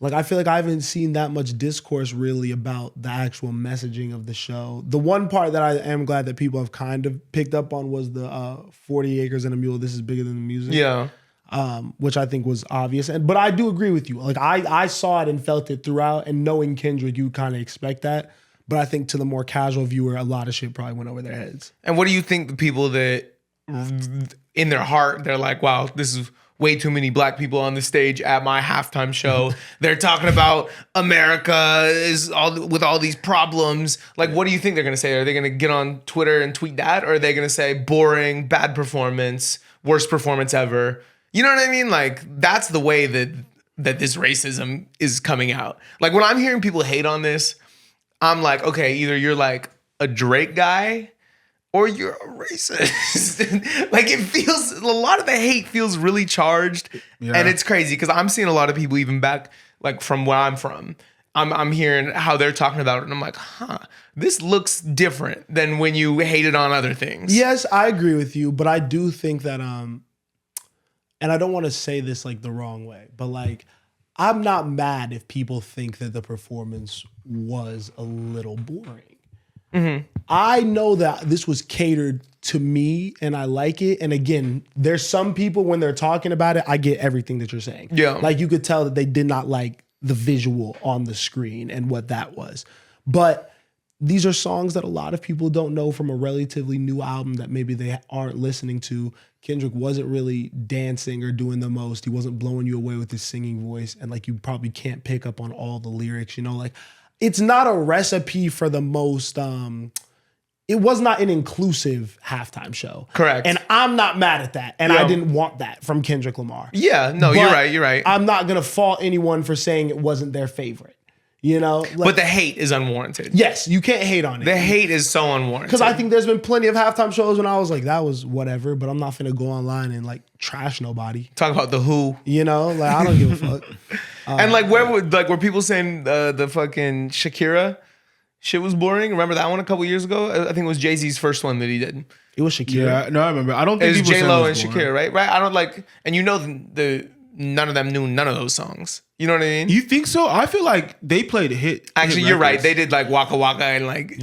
Like, I feel like I haven't seen that much discourse really about the actual messaging of the show. The one part that I am glad that people have kind of picked up on was the 40 acres and a mule. This is bigger than the music. Yeah. Which I think was obvious. But I do agree with you. Like, I saw it and felt it throughout, and knowing Kendrick, you kind of expect that. But I think to the more casual viewer, a lot of shit probably went over their heads. And what do you think the people that in their heart, they're like, wow, this is way too many black people on the stage at my halftime show. They're talking about America is with all these problems. Like, what do you think they're going to say? Are they going to get on Twitter and tweet that? Or are they going to say boring, bad performance, worst performance ever? You know what I mean? Like, that's the way that this racism is coming out. Like, when I'm hearing people hate on this, I'm like, okay, either you're like a Drake guy or you're a racist. Like, it feels, a lot of the hate feels really charged. Yeah. And it's crazy because I'm seeing a lot of people even back, like, from where I'm from. I'm hearing how they're talking about it. And I'm like, this looks different than when you hated on other things. Yes, I agree with you. But I do think that, and I don't want to say this like the wrong way, but like, I'm not mad if people think that the performance was a little boring. Mm-hmm. I know that this was catered to me and I like it. And again, there's some people when they're talking about it, I get everything that you're saying. Yeah. Like you could tell that they did not like the visual on the screen and what that was. But these are songs that a lot of people don't know from a relatively new album that maybe they aren't listening to. Kendrick wasn't really dancing or doing the most. He wasn't blowing you away with his singing voice. And like, you probably can't pick up on all the lyrics, you know, like it's not a recipe for the most, it was not an inclusive halftime show. Correct. And I'm not mad at that. And I didn't want that from Kendrick Lamar. Yeah, no, But you're right. I'm not going to fault anyone for saying it wasn't their favorite. You know, like, but the hate is unwarranted. Yes, you can't hate on it. The hate is so unwarranted. Because I think there's been plenty of halftime shows when I was like, that was whatever, but I'm not finna go online and like trash nobody. Talk about the Who. You know, like I don't give a fuck. And like, were people saying the fucking Shakira shit was boring? Remember that one a couple years ago? I think it was Jay-Z's first one that he did. It was Shakira. Yeah, no, I remember. I don't think it was J-Lo and boring. Shakira, right? Right. I don't like, and you know none of them knew none of those songs. You know what I mean? You think so? I feel like they played hit. Actually, hit you're right. records. They did like Waka Waka and like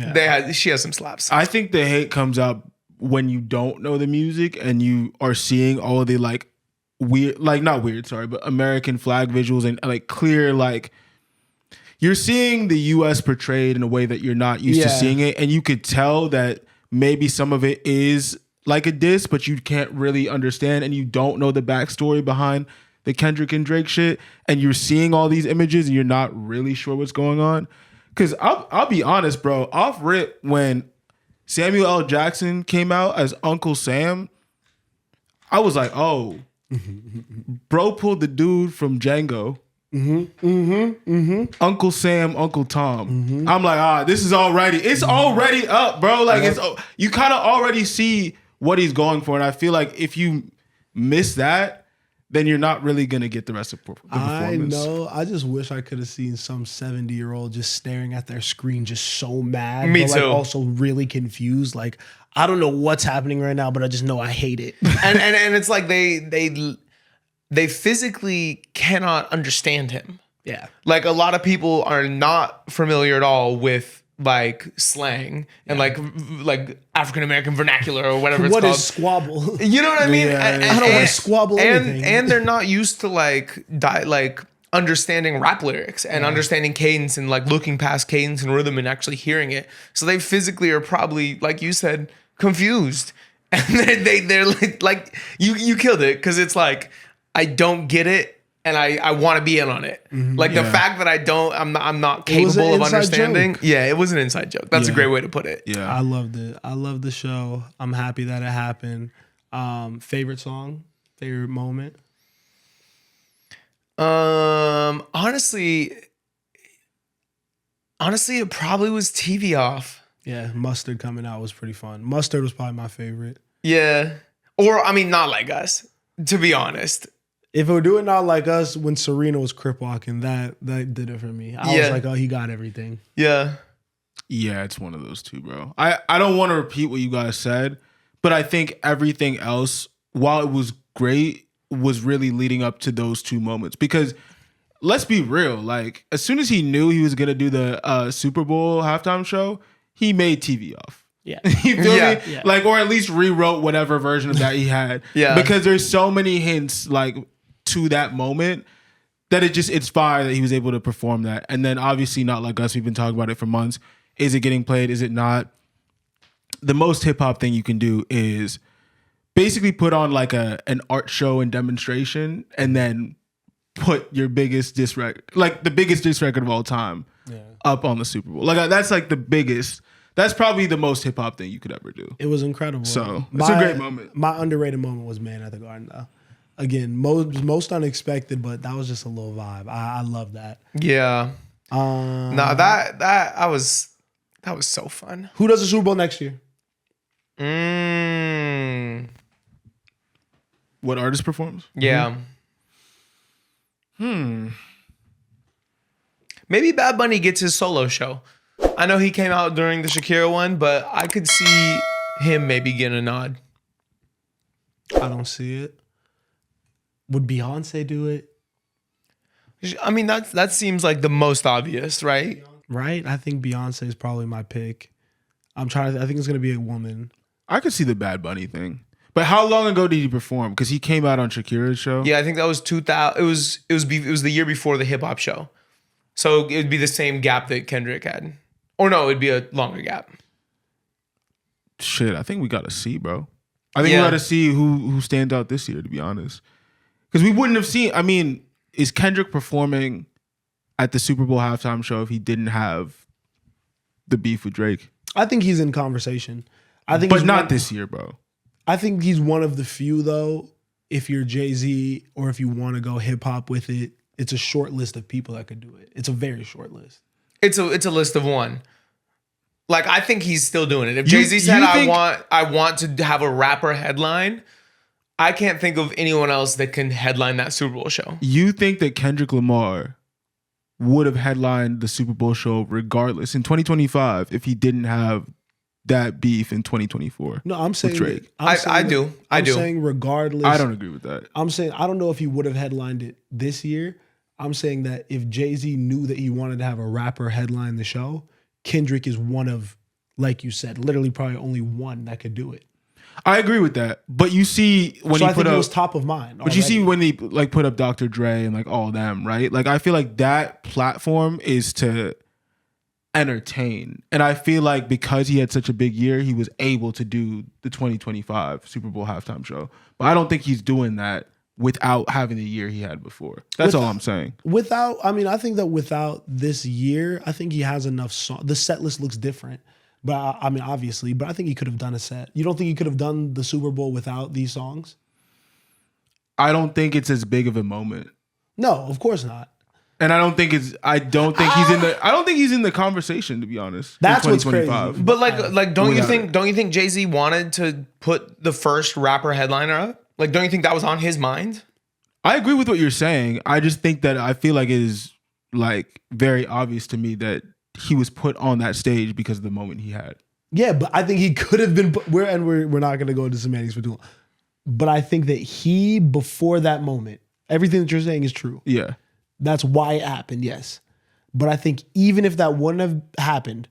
she has some slaps. I think the hate comes out when you don't know the music and you are seeing all of the like weird, like not weird, sorry, but American flag visuals and like clear, like you're seeing the U.S. portrayed in a way that you're not used to seeing it. And you could tell that maybe some of it is like a diss, but you can't really understand and you don't know the backstory behind the Kendrick and Drake shit, and you're seeing all these images and you're not really sure what's going on. Because I'll be honest, bro, off rip, when Samuel L. Jackson came out as Uncle Sam, I was like, oh, bro pulled the dude from Django. Uncle Sam, Uncle Tom. I'm like, it's already up, bro. Like you kind of already see what he's going for, and I feel like if you miss that, then you're not really going to get the rest of the performance. I know. I just wish I could have seen some 70-year-old just staring at their screen just so mad. Me but too. Like also really confused. Like, I don't know what's happening right now, but I just know I hate it. and it's like they physically cannot understand him. Yeah. Like a lot of people are not familiar at all with like slang and like African American vernacular or whatever it's called. What is squabble? You know what I mean? I don't want to squabble anything. And they're not used to like understanding rap lyrics and understanding cadence and like looking past cadence and rhythm and actually hearing it. So they physically are probably, like you said, confused. And they're like you killed it, because it's like, I don't get it. And I want to be in on it. Like the fact that I'm not capable of understanding. Joke. Yeah, it was an inside joke. That's a great way to put it. Yeah, I loved it. I love the show. I'm happy that it happened. Favorite song, favorite moment. Honestly, it probably was TV Off. Yeah, Mustard coming out was pretty fun. Mustard was probably my favorite. Yeah, or I mean, Not Like Us. To be honest. If it were doing Not Like Us when Serena was crip walking, that did it for me. I was like, oh, he got everything. Yeah. Yeah, it's one of those two, bro. I don't want to repeat what you guys said, but I think everything else, while it was great, was really leading up to those two moments. Because let's be real, like as soon as he knew he was gonna do the Super Bowl halftime show, he made TV Off. Yeah. You feel me? Yeah. Like, or at least rewrote whatever version of that he had. Yeah. Because there's so many hints like to that moment that it's fire that he was able to perform that. And then obviously Not Like Us, we've been talking about it for months. Is it getting played? Is it not? The most hip hop thing you can do is basically put on like an art show and demonstration, and then put your biggest diss record, like the biggest diss record of all time, up on the Super Bowl. Like that's like the biggest. That's probably the most hip hop thing you could ever do. It was incredible. So it's a great moment. My underrated moment was Man at the Garden, though. Again, most unexpected, but that was just a little vibe. I love that. Yeah. No, that was so fun. Who does the Super Bowl next year? What artist performs? Yeah. Maybe Bad Bunny gets his solo show. I know he came out during the Shakira one, but I could see him maybe getting a nod. I don't see it. Would Beyonce do it? I mean, that seems like the most obvious, right? Right? I think Beyonce is probably my pick. I think it's going to be a woman. I could see the Bad Bunny thing. But how long ago did he perform? Because he came out on Shakira's show. Yeah, I think that was 2000. It was the year before the hip hop show. So it would be the same gap that Kendrick had. Or no, it'd be a longer gap. Shit, I think we got to see, bro. I think we got to see who stands out this year, to be honest. Because we wouldn't have seen, I mean, is Kendrick performing at the Super Bowl halftime show if he didn't have the beef with Drake? I think he's in conversation. But not this year, bro. I think he's one of the few, though, if you're Jay-Z or if you want to go hip-hop with it, it's a short list of people that could do it. It's a very short list. It's a list of one. Like, I think he's still doing it. If Jay-Z said, I want to have a rapper headline, I can't think of anyone else that can headline that Super Bowl show. You think that Kendrick Lamar would have headlined the Super Bowl show regardless in 2025 if he didn't have that beef in 2024? No, I'm saying Drake. I do. I'm saying regardless. I don't agree with that. I'm saying I don't know if he would have headlined it this year. I'm saying that if Jay-Z knew that he wanted to have a rapper headline the show, Kendrick is one of, like you said, literally probably only one that could do it. I agree with that. But you see when I think it was top of mind. But you see when he like put up Dr. Dre and like all them, right? Like I feel like that platform is to entertain. And I feel like because he had such a big year, he was able to do the 2025 Super Bowl halftime show. But I don't think he's doing that without having the year he had before. That's all I'm saying. I think that without this year, I think he has enough songs. The set list looks different. But I mean, obviously, but I think he could have done a set. You don't think he could have done the Super Bowl without these songs? I don't think it's as big of a moment. No, of course not. And I don't think he's in the conversation, to be honest. That's what's crazy. But like don't you think Jay-Z wanted to put the first rapper headliner up? Like, don't you think that was on his mind? I agree with what you're saying. I just think that I feel like it is like very obvious to me that he was put on that stage because of the moment he had. Yeah, but I think he could have been. We're not going to go into semantics for too long. But I think that he, before that moment, everything that you're saying is true. Yeah, that's why it happened. Yes, but I think even if that wouldn't have happened,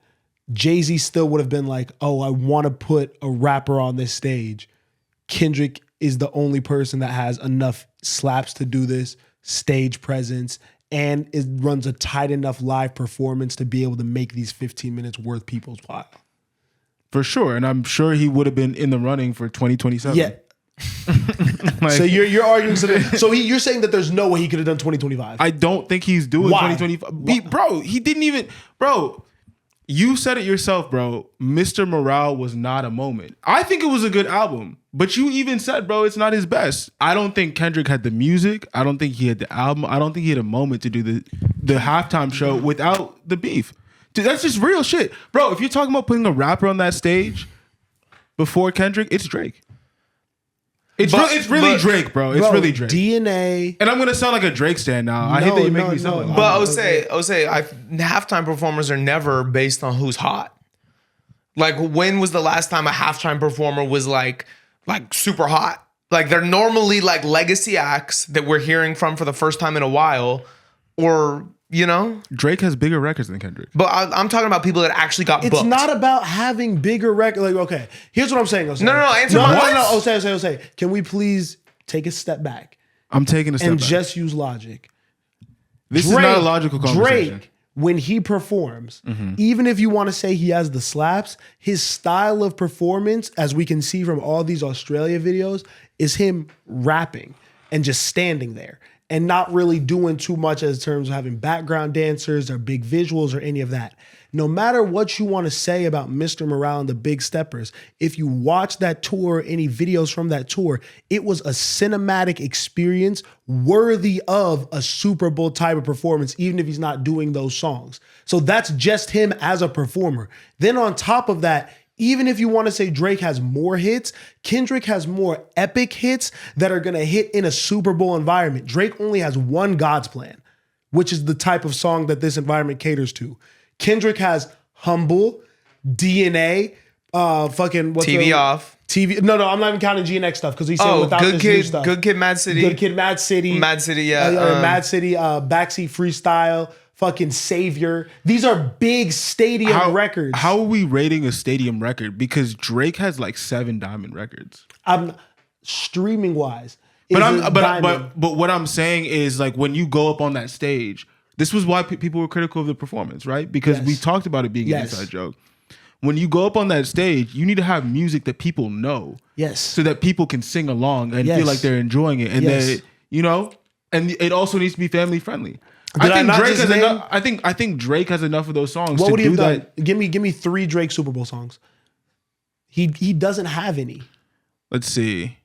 Jay-Z still would have been like, "Oh, I want to put a rapper on this stage." Kendrick is the only person that has enough slaps to do this, stage presence, and it runs a tight enough live performance to be able to make these 15 minutes worth people's while. For sure. And I'm sure he would have been in the running for 2027. Yeah. So you're arguing you're saying that there's no way he could have done 2025. I don't think he's doing 2025. Bro, he didn't even, you said it yourself, bro. Mr. Morale was not a moment. I think it was a good album, but you even said, bro, it's not his best. I don't think Kendrick had the music. I don't think he had the album. I don't think he had a moment to do the halftime show without the beef. Dude, that's just real shit. Bro, if you're talking about putting a rapper on that stage before Kendrick, it's Drake. It's really Drake, bro. It's really Drake. DNA. And I'm going to sound like a Drake stan now. I hate that you make me sound like that. But I would say halftime performers are never based on who's hot. Like, when was the last time a halftime performer was like super hot? Like, they're normally like legacy acts that we're hearing from for the first time in a while, or, you know? Drake has bigger records than Kendrick. But I'm talking about people that actually got booked. It's not about having bigger records. Like, okay, here's what I'm saying. No, answer my question. No, Jose. Can we please take a step back? I'm taking a step back. And just use logic. This is not a logical conversation. Drake when he performs, even if you want to say he has the slaps, his style of performance, as we can see from all these Australia videos, is him rapping and just standing there and not really doing too much in terms of having background dancers or big visuals or any of that. No matter what you want to say about Mr. Morale and the Big Steppers, if you watch that tour, any videos from that tour, it was a cinematic experience worthy of a Super Bowl type of performance, even if he's not doing those songs. So that's just him as a performer. Then on top of that, even if you want to say Drake has more hits, Kendrick has more epic hits that are going to hit in a Super Bowl environment. Drake only has one God's Plan, which is the type of song that this environment caters to. Kendrick has Humble, DNA, fucking what's TV off. TV. No, I'm not even counting GNX stuff because he's saying without Good this Kid, new stuff. Good Kid, Mad City. Good Kid, Mad City. Mad City, yeah. Mad City, Backseat Freestyle, fucking Savior. These are big stadium records. How are we rating a stadium record? Because Drake has like 7 diamond records. Streaming wise. But what I'm saying is, like, when you go up on that stage, this was why people were critical of the performance, right? Because we talked about it being an inside joke. When you go up on that stage, you need to have music that people know. Yes. So that people can sing along and feel like they're enjoying it. And they, and it also needs to be family friendly. I think Drake has enough of those songs what to would he do have that. done? Give me 3 Drake Super Bowl songs. He doesn't have any. Let's see.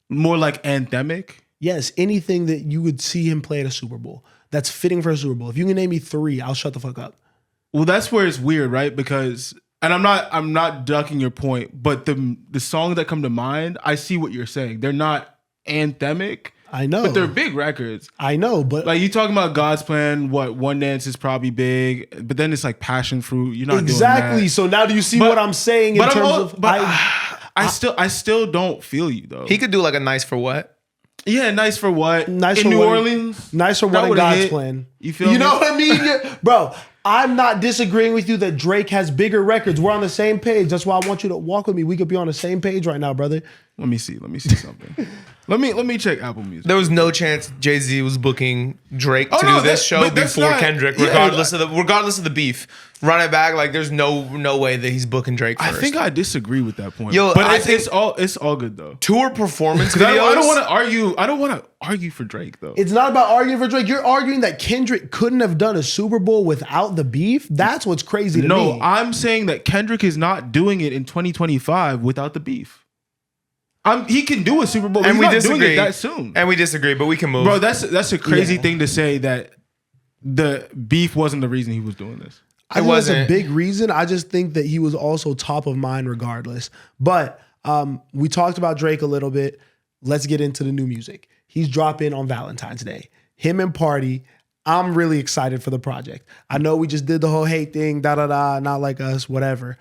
More like anthemic. Yes, anything that you would see him play at a Super Bowl that's fitting for a Super Bowl. If you can name me 3, I'll shut the fuck up. Well, that's where it's weird, right? Because, and I'm not ducking your point, but the songs that come to mind, I see what you're saying. They're not anthemic. I know. But they're big records. I know, but like you talking about God's Plan, One Dance is probably big, but then it's like Passion Fruit. You're not exactly. Doing that. So now do you see what I'm saying in terms of? I still don't feel you though. He could do like a Nice for What. Yeah, Nice for What? Nice in for New what, Orleans. Nice for What in God's Plan. You feel me? You know what I mean? Bro, I'm not disagreeing with you that Drake has bigger records. We're on the same page. That's why I want you to walk with me. We could be on the same page right now, brother. Let me see something. let me check Apple Music. There was no chance Jay-Z was booking Drake to do this show before Kendrick, regardless of the beef. Run it back, like there's no way that he's booking Drake first. I think I disagree with that point. Yo, but it's all good though. Tour performance videos. I don't want to argue. I don't want to argue for Drake though. It's not about arguing for Drake. You're arguing that Kendrick couldn't have done a Super Bowl without the beef. That's what's crazy to me. No, I'm saying that Kendrick is not doing it in 2025 without the beef. He can do a Super Bowl, and we disagree. Doing it that soon. And we disagree, but we can move. Bro, that's a crazy thing to say that the beef wasn't the reason he was doing this. I think that's a big reason. I just think that he was also top of mind regardless. But we talked about Drake a little bit. Let's get into the new music. He's dropping on Valentine's Day. Him and Party. I'm really excited for the project. I know we just did the whole hate thing, not like us, whatever.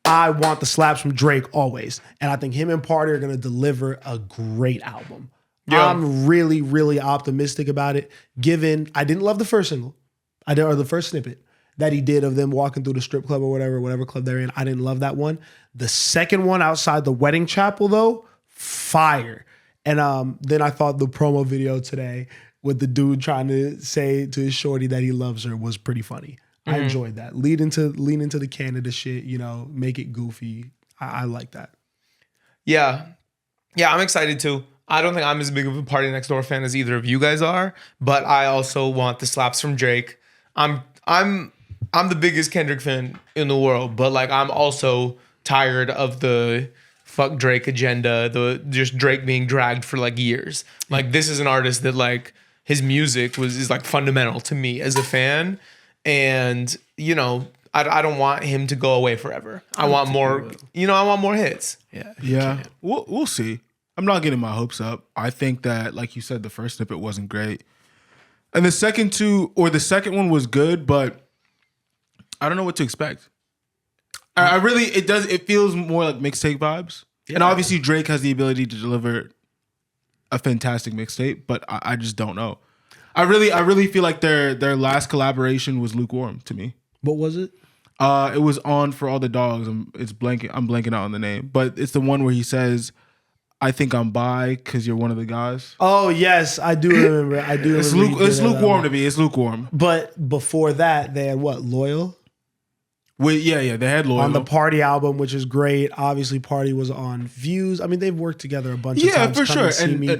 I want the slaps from Drake always. And I think him and Party are going to deliver a great album. Yeah. I'm really, really optimistic about it, given I didn't love the first single. Or the first snippet that he did of them walking through the strip club or whatever club they're in. I didn't love that one. The second one outside the wedding chapel, though, fire. And then I thought the promo video today with the dude trying to say to his shorty that he loves her was pretty funny. I enjoyed that. Lean into the Canada shit, make it goofy. I like that. Yeah. Yeah, I'm excited too. I don't think I'm as big of a PartyNextDoor fan as either of you guys are, but I also want the slaps from Drake. I'm the biggest Kendrick fan in the world, but like I'm also tired of the fuck Drake agenda, the just Drake being dragged for like years. Like this is an artist that like his music is like fundamental to me as a fan. And, I don't want him to go away forever. I want more, I want more hits. Yeah. We'll see. I'm not getting my hopes up. I think that, like you said, the first snippet wasn't great. And the second one was good, but I don't know what to expect. It feels more like mixtape vibes. Yeah. And obviously Drake has the ability to deliver a fantastic mixtape, but I just don't know. I really feel like their last collaboration was lukewarm to me. What was it? It was on For All the Dogs. I'm blanking out on the name, but it's the one where he says, I think I'm bi because you're one of the guys. Oh yes, I do remember. It's lukewarm to me. It's lukewarm. But before that, they had what? Loyal. Yeah, they had Loyal on the Party album, which is great. Obviously, Party was on Views. I mean, they've worked together a bunch of times. Yeah, for sure.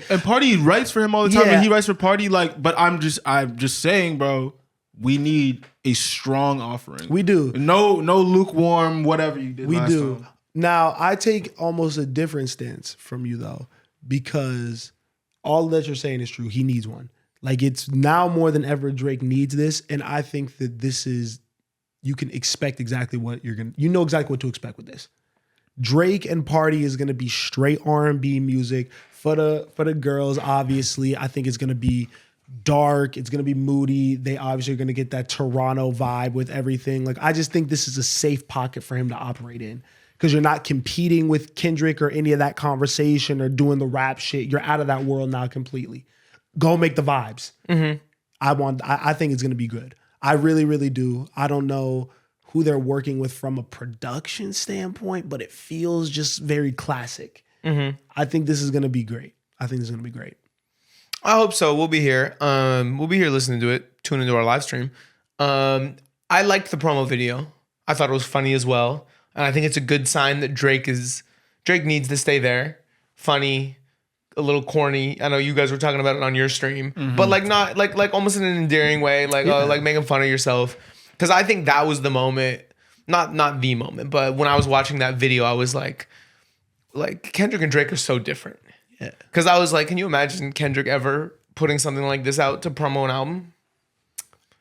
And Party writes for him all the time, and he writes for Party. Like, but I'm just saying, bro, we need a strong offering. We do. No lukewarm, whatever you did. We last do. time. Now, I take almost a different stance from you though, because all that you're saying is true. He needs one. Like, it's now more than ever Drake needs this, and I think that this is. You can expect exactly what you know exactly what to expect with this. Drake and Party is gonna be straight R&B music for the girls. Obviously, I think it's gonna be dark. It's gonna be moody. They obviously are gonna get that Toronto vibe with everything. Like, I just think this is a safe pocket for him to operate in because you're not competing with Kendrick or any of that conversation or doing the rap shit. You're out of that world now completely. Go make the vibes. Mm-hmm. I think it's gonna be good. I really, really do. I don't know who they're working with from a production standpoint, but it feels just very classic. Mm-hmm. I think this is going to be great. I hope so. We'll be here. We'll be here listening to it. Tune into our live stream. I liked the promo video. I thought it was funny as well. And I think it's a good sign that Drake needs to stay there. Funny, a little corny. I know you guys were talking about it on your stream, but like not like almost in an endearing way, like like making fun of yourself. Because I think that was the moment, not the moment, but when I was watching that video, I was like Kendrick and Drake are so different. Yeah. Because I was like, can you imagine Kendrick ever putting something like this out to promo an album?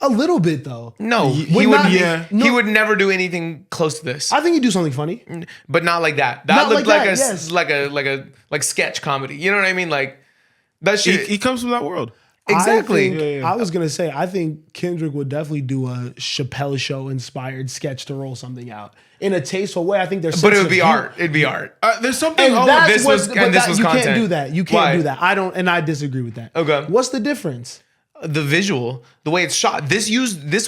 A little bit though. No, he would never do anything close to this. I think he'd do something funny, but not like that. That looked like sketch comedy. You know what I mean? Like that shit. He comes from that world. Exactly. I was gonna say, I think Kendrick would definitely do a Chappelle Show inspired sketch to roll something out in a tasteful way. I think there's, but it would be art. It'd be art. There's something. This was content. You can't do that. You can't do that. I disagree with that. Okay. What's the difference? The visual, the way it's shot. This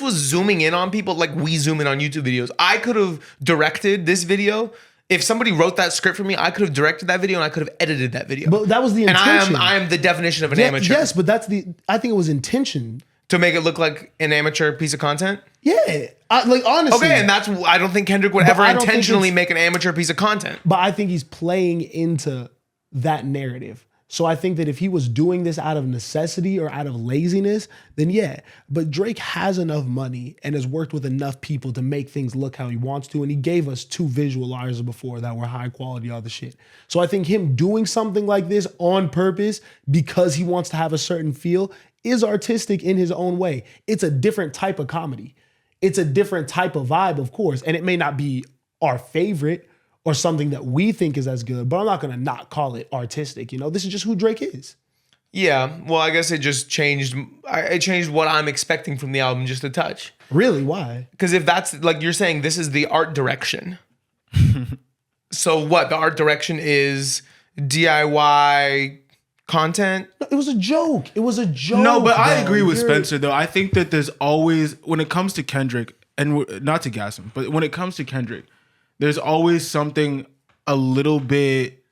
was zooming in on people like we zoom in on YouTube videos. I could have directed this video. If somebody wrote that script for me, I could have directed that video and I could have edited that video. But that was the intention. And I am the definition of an amateur. Yes, but I think it was intention. To make it look like an amateur piece of content? Yeah. Honestly. Okay, and I don't think Kendrick would ever intentionally make an amateur piece of content. But I think he's playing into that narrative. So I think that if he was doing this out of necessity or out of laziness, then yeah. But Drake has enough money and has worked with enough people to make things look how he wants to. And he gave us 2 visualizers before that were high quality other shit. So I think him doing something like this on purpose because he wants to have a certain feel is artistic in his own way. It's a different type of comedy. It's a different type of vibe, of course. And it may not be our favorite or something that we think is as good, but I'm not going to not call it artistic. You know, this is just who Drake is. Yeah, well, I guess it just changed. It changed what I'm expecting from the album just a touch. Really? Why? Because if that's, like you're saying, this is the art direction. So what? The art direction is DIY content? No, it was a joke. No, but I agree with Spencer, though. I think that there's always, when it comes to Kendrick, and not to gas him, but when it comes to Kendrick, there's always something a little bit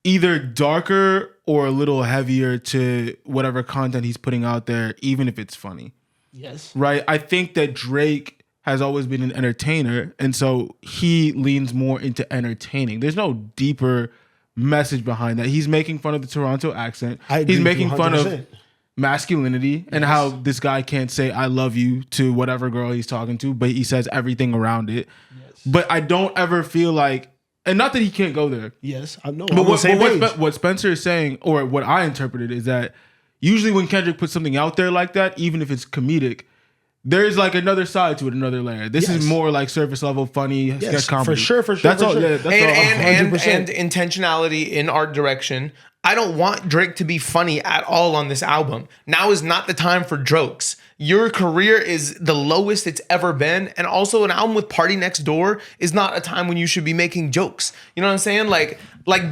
either darker or a little heavier to whatever content he's putting out there, even if it's funny. Yes. Right? I think that Drake has always been an entertainer, and so he leans more into entertaining. There's no deeper message behind that. He's making fun of the Toronto accent. He's making fun of masculinity and how this guy can't say I love you to whatever girl he's talking to, but he says everything around it. But I don't ever feel like, and not that he can't go there. Yes, I know. But what Spencer is saying, or what I interpreted, is that usually when Kendrick puts something out there like that, even if it's comedic, there's like another side to it, another layer. This is more like surface level, funny sketch comedy. For sure. That's all. Yeah, that's and intentionality in art direction. I don't want Drake to be funny at all on this album. Now is not the time for jokes. Your career is the lowest it's ever been. And also an album with PartyNextDoor is not a time when you should be making jokes. You know what I'm saying? Like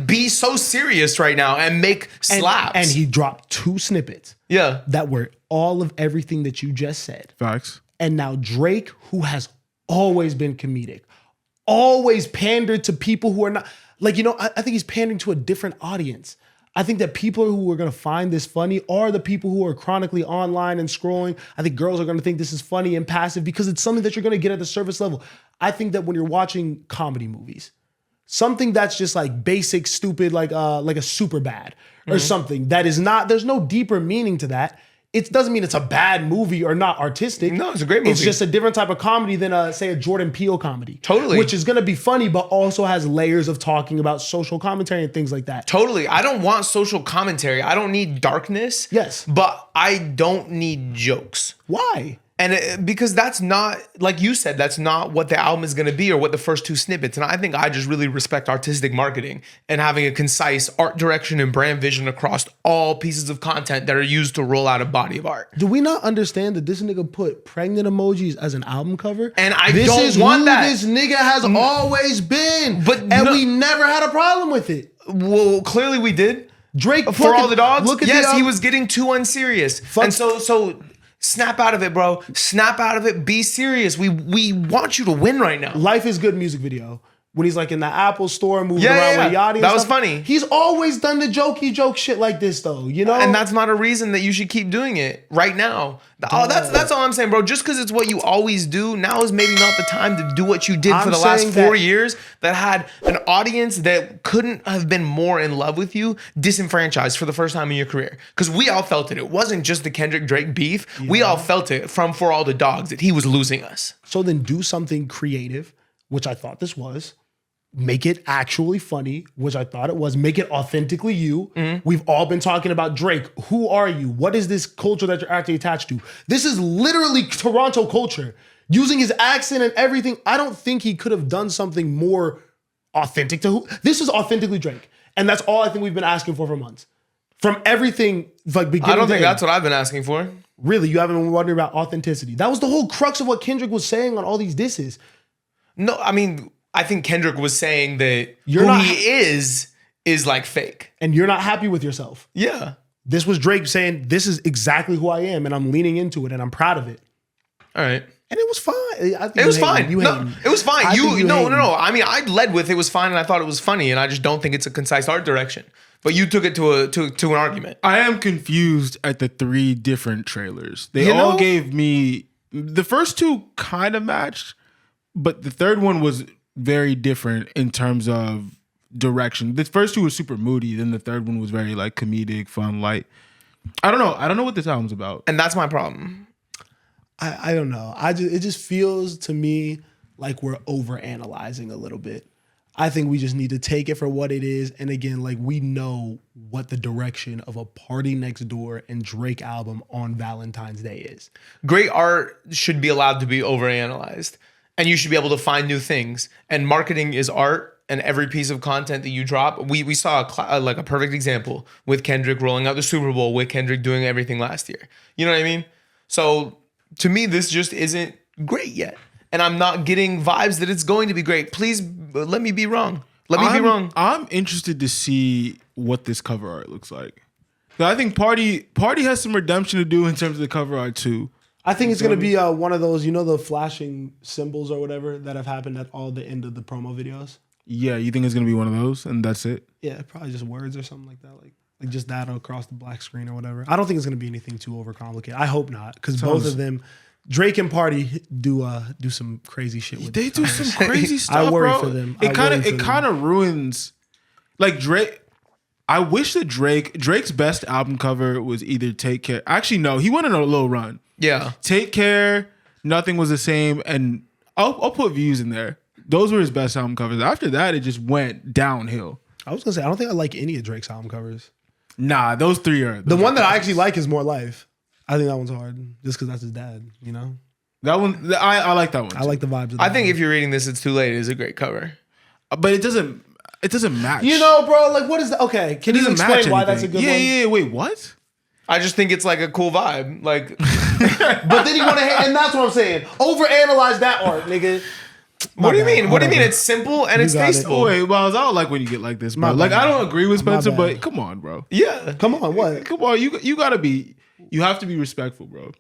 be so serious right now and make slaps. And he dropped 2 snippets. Yeah. That were all of everything that you just said. Facts. And now Drake, who has always been comedic, always pandered to people who are not. Like, I think he's pandering to a different audience. I think that people who are going to find this funny are the people who are chronically online and scrolling. I think girls are going to think this is funny and passive because it's something that you're going to get at the surface level. I think that when you're watching comedy movies, something that's just like basic, stupid, like a Superbad or something that is not, there's no deeper meaning to that. It doesn't mean it's a bad movie or not artistic. No, it's a great movie. It's just a different type of comedy than say a Jordan Peele comedy. Totally. Which is going to be funny, but also has layers of talking about social commentary and things like that. Totally. I don't want social commentary. I don't need darkness. Yes. But I don't need jokes. Why? And because that's not, like you said, that's not what the album is going to be or what the first two snippets. And I think I just really respect artistic marketing and having a concise art direction and brand vision across all pieces of content that are used to roll out a body of art. Do we not understand that this nigga put pregnant emojis as an album cover? And I don't want that. This nigga has always been. We never had a problem with it. Well, clearly we did. Drake for all the dogs. Look at he was getting too unserious. And so snap out of it, bro. Snap out of it. Be serious. We want you to win right now. Life is Good music video. When he's like in the Apple store moving around with Yachty. That was funny. He's always done the jokey joke shit like this though, And that's not a reason that you should keep doing it right now. That's all I'm saying, bro. Just because it's what you always do, now is maybe not the time to do what you did for the last 4 years that had an audience that couldn't have been more in love with you, disenfranchised for the first time in your career. Because we all felt it. It wasn't just the Kendrick Drake beef. Yeah. We all felt it from For All the Dogs that he was losing us. So then do something creative, which I thought this was. Make it actually funny, which I thought it was. Make it authentically you. Mm-hmm. We've all been talking about Drake. Who are you? What is this culture that you're actually attached to? This is literally Toronto culture. Using his accent and everything. I don't think he could have done something more authentic to who. This is authentically Drake. And that's all I think we've been asking for months. From everything, like beginning I don't think that's what I've been asking for. Really? You haven't been wondering about authenticity? That was the whole crux of what Kendrick was saying on all these disses. No, I mean, I think Kendrick was saying that he is like fake. And you're not happy with yourself. Yeah. This was Drake saying, this is exactly who I am and I'm leaning into it and I'm proud of it. All right. And it was fine. It was fine. It was fine. No. I mean, I led with it was fine and I thought it was funny and I just don't think it's a concise art direction. But you took it to an argument. I am confused at the 3 different trailers. They all gave me, the first 2 kind of matched, but the third one was very different in terms of direction. The first 2 were super moody. Then the third one was very like comedic, fun, light. I don't know what this album's about. And that's my problem. I don't know. It just feels to me like we're overanalyzing a little bit. I think we just need to take it for what it is. And again, like we know what the direction of a PartyNextDoor and Drake album on Valentine's Day is. Great art should be allowed to be overanalyzed. And you should be able to find new things. And marketing is art. And every piece of content that you drop, we saw a perfect example with Kendrick rolling out the Superbowl, with Kendrick doing everything last year. You know what I mean? So to me, this just isn't great yet. And I'm not getting vibes that it's going to be great. Please let me be wrong. Let me be wrong. I'm interested to see what this cover art looks like. I think Party has some redemption to do in terms of the cover art too. I think it's going to be one of those, the flashing symbols or whatever that have happened at all the end of the promo videos. Yeah, you think it's going to be one of those and that's it? Yeah, probably just words or something like that. Like just that across the black screen or whatever. I don't think it's going to be anything too overcomplicated. I hope not, because both of them, Drake and Party, do some crazy shit with They do some crazy stuff, I worry bro. for them. It kind of ruins, like Drake. I wish that Drake's best album cover was either Take Care. Actually, no, he went on a little run. Yeah. Take Care, Nothing Was the Same, and I'll put Views in there. Those were his best album covers. After that, it just went downhill. I was going to say, I don't think I like any of Drake's album covers. Nah, those 3 are... The one that I actually like is More Life. I think that one's hard, just because that's his dad, That one, I like that one. I like the vibes of that. I think if you're reading this, It's Too Late is a great cover. But it doesn't match. Bro, like what is that? Okay, can you explain why that's a good one? Yeah, wait, what? I just think it's like a cool vibe. Like, but then you want to, and that's what I'm saying. Overanalyze that art, nigga. What do you mean? What do you mean? It's simple and it's tasteful. Wait, Miles, I don't like when you get like this, bro. Like, I don't agree with Spencer, but come on, bro. Yeah. Come on, what? Come on, you have to be respectful, bro.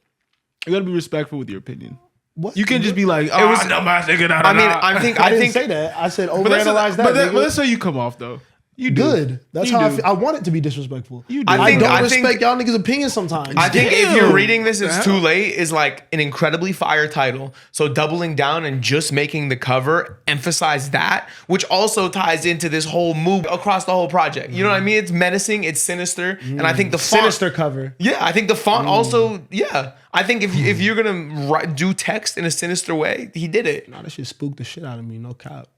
You gotta be respectful with your opinion. What? You can just be like, oh, no, my nigga, I mean, I didn't say that. I said overanalyze that. But that's how you come off, though. You do. Good. That's how I feel. I want it to be disrespectful. You do. I don't respect y'all niggas' opinions sometimes. I think if you're reading this, it's too late is like an incredibly fire title. So doubling down and just making the cover emphasize that, which also ties into this whole move across the whole project. You know what I mean? It's menacing, it's sinister, and I think the font, sinister cover. Yeah, I think the font also. Yeah, I think if you're gonna do text in a sinister way, he did it. Nah, that shit spooked the shit out of me. No cap.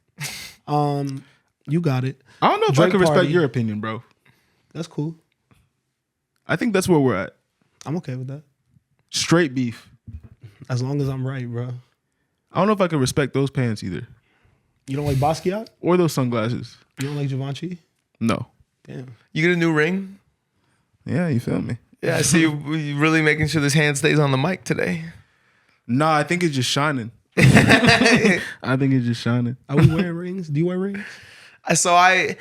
You got it. I don't know if Drake I can respect Party. your opinion, bro. That's cool. I think that's where we're at. I'm okay with that. Straight beef. As long as I'm right, bro. I don't know if I can respect those pants either. You don't like Basquiat? Or those sunglasses. You don't like Givenchy? No. Damn. You get a new ring? Yeah, you feel me? Yeah, I see you really making sure this hand stays on the mic today. Nah, I think it's just shining. I think it's just shining. Are we wearing rings? Do you wear rings? So I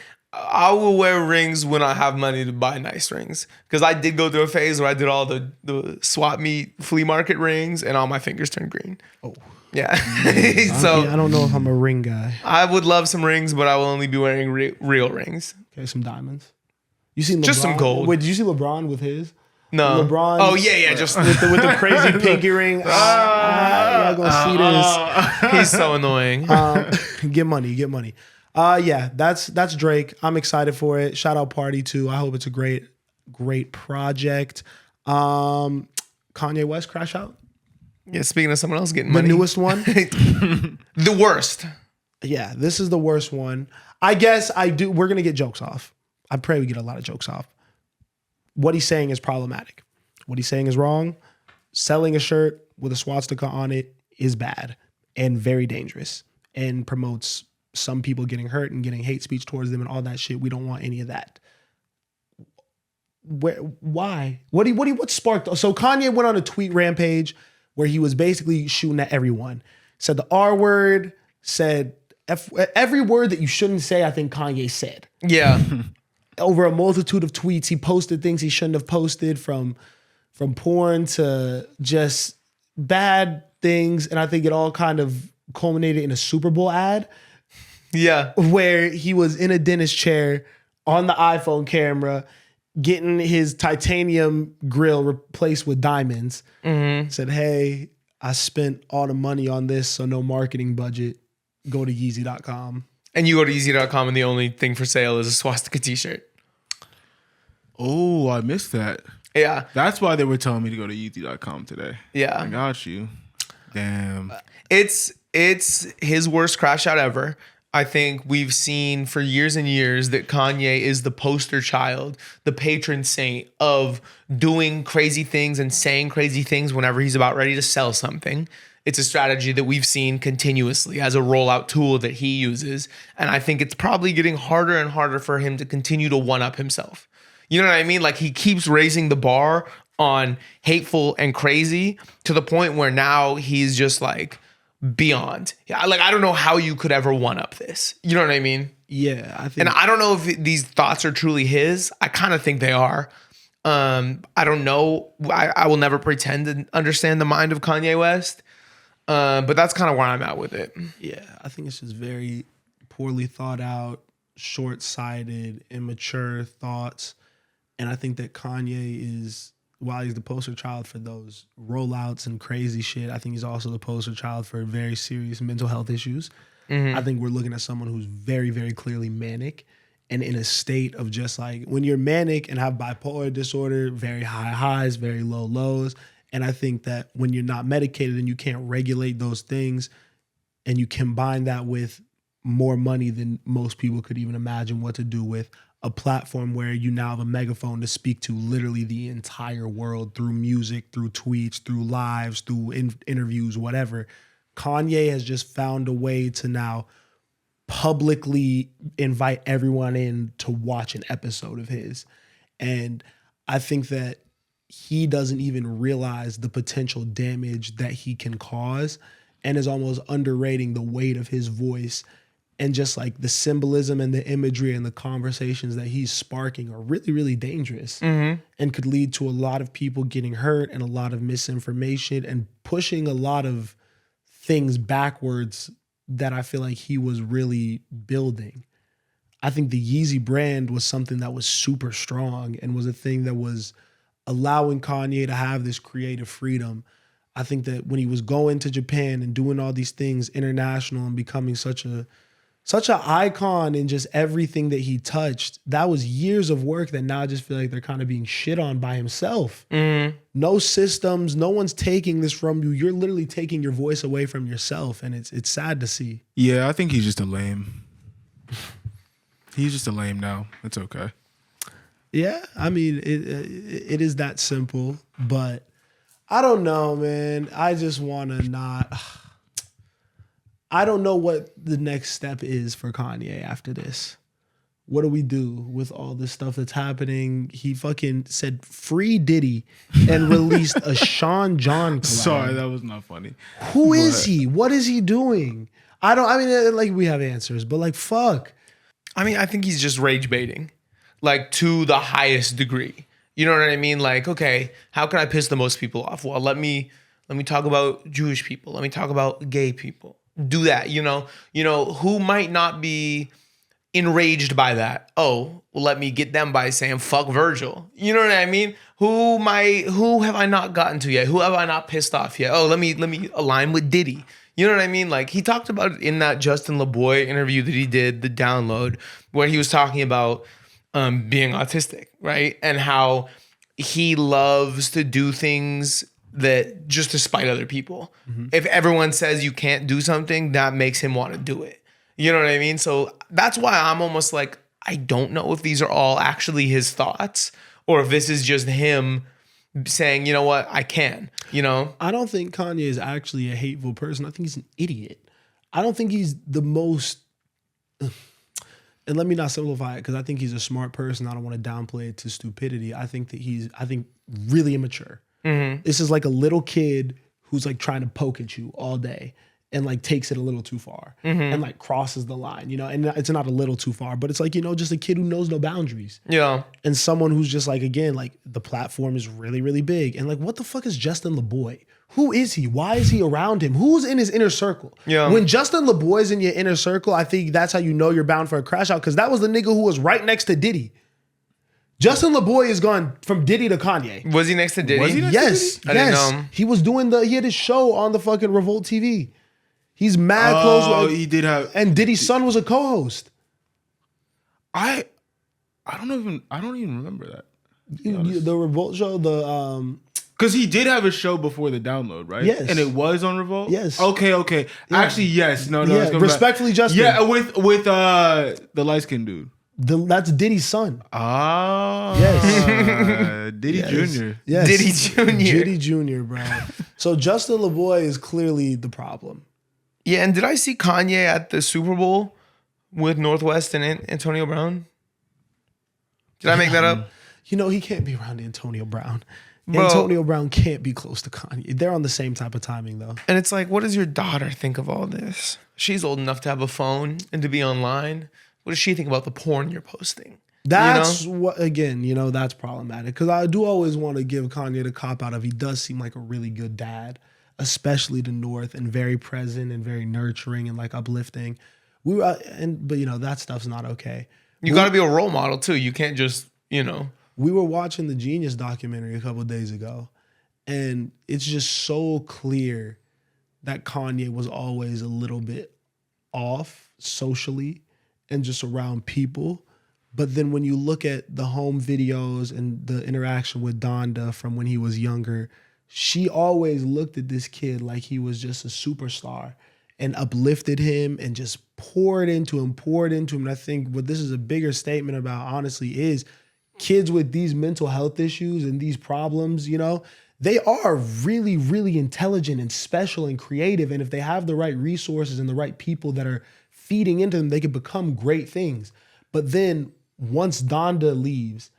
will wear rings when I have money to buy nice rings. Because I did go through a phase where I did all the swap meet flea market rings and all my fingers turned green. Oh. Yeah. So I don't know if I'm a ring guy. I would love some rings, but I will only be wearing real rings. Okay, some diamonds. You seen LeBron? Just some gold. Wait, did you see LeBron with his? No. LeBron. Oh yeah, just with the crazy pinky ring. You're not gonna see this. He's so annoying. Get money. Yeah, that's Drake. I'm excited for it. Shout out Party too. I hope it's a great project. Kanye West crash out. Yeah, speaking of someone else getting The money. newest one. The worst. Yeah, this is the worst one. I guess we're gonna get jokes off. I pray we get a lot of jokes off. What he's saying is problematic. What he's saying is wrong. Selling a shirt with a swastika on it is bad and very dangerous and promotes some people getting hurt and getting hate speech towards them and all that shit. We don't want any of that. Why? What sparked? So Kanye went on a tweet rampage where he was basically shooting at everyone. Said the R word, said every word that you shouldn't say, I think Kanye said. Yeah. Over a multitude of tweets, he posted things he shouldn't have posted, from porn to just bad things. And I think it all kind of culminated in a Superbowl ad. Yeah. Where he was in a dentist chair on the iPhone camera, getting his titanium grill replaced with diamonds. Mm-hmm. Said, hey, I spent all the money on this, so no marketing budget. Go to Yeezy.com. And you go to Yeezy.com and the only thing for sale is a swastika t-shirt. Oh, I missed that. Yeah. That's why they were telling me to go to Yeezy.com today. Yeah. I got you. Damn. It's his worst crash out ever. I think we've seen for years and years that Kanye is the poster child, the patron saint of doing crazy things and saying crazy things whenever he's about ready to sell something. It's a strategy that we've seen continuously as a rollout tool that he uses. And I think it's probably getting harder and harder for him to continue to one-up himself. You know what I mean? Like he keeps raising the bar on hateful and crazy to the point where now he's just like beyond. Yeah, like I don't know how you could ever one-up this. You know what I mean? Yeah, I think. And I don't know if these thoughts are truly his. I kind of think they are. I don't know. I will never pretend to understand the mind of Kanye West. But that's kind of where I'm at with it. Yeah, I think it's just very poorly thought out, short-sighted, immature thoughts. And I think that Kanye is, while he's the poster child for those rollouts and crazy shit, I think he's also the poster child for very serious mental health issues. Mm-hmm. I think we're looking at someone who's very, very clearly manic and in a state of just like, when you're manic and have bipolar disorder, very high highs, very low lows. And I think that when you're not medicated and you can't regulate those things and you combine that with more money than most people could even imagine what to do with, a platform where you now have a megaphone to speak to literally the entire world through music, through tweets, through lives, through interviews, whatever. Kanye has just found a way to now publicly invite everyone in to watch an episode of his. And I think that he doesn't even realize the potential damage that he can cause and is almost underrating the weight of his voice. And just like the symbolism and the imagery and the conversations that he's sparking are really, really dangerous and could lead to a lot of people getting hurt and a lot of misinformation and pushing a lot of things backwards that I feel like he was really building. I think the Yeezy brand was something that was super strong and was a thing that was allowing Kanye to have this creative freedom. I think that when he was going to Japan and doing all these things international and becoming such an icon in just everything that he touched, that was years of work that now I just feel like they're kind of being shit on by himself. No systems, no one's taking this from you. You're literally taking your voice away from yourself, and it's sad to see. Yeah, I think he's just a lame. He's just a lame now. It's okay. Yeah, I mean, it is that simple, but I don't know, man. I just want to not... I don't know what the next step is for Kanye after this. What do we do with all this stuff that's happening? He fucking said free Diddy and released a Sean John collab. Sorry, that was not funny. Who is he? What is he doing? Like we have answers, but like, fuck. I mean, I think he's just rage baiting, like to the highest degree. You know what I mean? Like, okay, how can I piss the most people off? Well, let me talk about Jewish people. Let me talk about gay people. Do that, you know, who might not be enraged by that? Oh, well, let me get them by saying fuck Virgil. You know what I mean? Who have I not gotten to yet? Who have I not pissed off yet? Oh, let me align with Diddy. You know what I mean? Like he talked about it in that Justin LeBoy interview that he did, the download, where he was talking about being autistic, right? And how he loves to do things that just to spite other people. If everyone says you can't do something, that makes him want to do it. You know what I mean? So that's why I'm almost like, I don't know if these are all actually his thoughts or if this is just him saying, you know what, I can, you know? I don't think Kanye is actually a hateful person. I think he's an idiot. I don't think he's the most, and let me not simplify it because I think he's a smart person. I don't want to downplay it to stupidity. I think really immature. This is like a little kid who's like trying to poke at you all day and like takes it a little too far and like crosses the line, you know, and it's not a little too far, but it's like, you know, just a kid who knows no boundaries. Yeah. And someone who's just like, again, like the platform is really, really big. And like, what the fuck is Justin LeBoy? Who is he? Why is he around him? Who's in his inner circle? Yeah. When Justin LeBoy's in your inner circle, I think that's how you know you're bound for a crash out because that was the nigga who was right next to Diddy. Justin LeBoy is gone from Diddy to Kanye. Was he next to Diddy? Was he next to Diddy? Yes. I didn't know. He was doing he had his show on the fucking Revolt TV. He's mad close. Oh, he did have. And Diddy's son was a co-host. I don't even remember that. The Revolt show, because he did have a show before the download, right? Yes. And it was on Revolt? Yes. Okay. Yeah. Actually, yes. No. Yeah. Respectfully, Justin. Yeah, with the light-skinned dude. That's Diddy's son. Ah. Yes. Diddy Jr. Yes. Diddy Jr. Diddy Jr., bro. So Justin LeBoy is clearly the problem. Yeah, and did I see Kanye at the Super Bowl with Northwest and Antonio Brown? Did I make that up? You know, he can't be around Antonio Brown. Bro. Antonio Brown can't be close to Kanye. They're on the same type of timing, though. And it's like, what does your daughter think of all this? She's old enough to have a phone and to be online. What does she think about the porn you're posting? That's what, again, you know, that's problematic. Because I do always want to give Kanye the cop out of he does seem like a really good dad, especially to North, and very present and very nurturing and like uplifting. But you know, that stuff's not okay. You got to be a role model too. You can't just, you know. We were watching the Genius documentary a couple of days ago, and it's just so clear that Kanye was always a little bit off socially and just around people. But then when you look at the home videos and the interaction with Donda from when he was younger, she always looked at this kid like he was just a superstar and uplifted him and just poured into him. And I think what this is a bigger statement about, honestly, is kids with these mental health issues and these problems, you know, they are really, really intelligent and special and creative. And if they have the right resources and the right people that are feeding into them, they can become great things. But then once Donda leaves,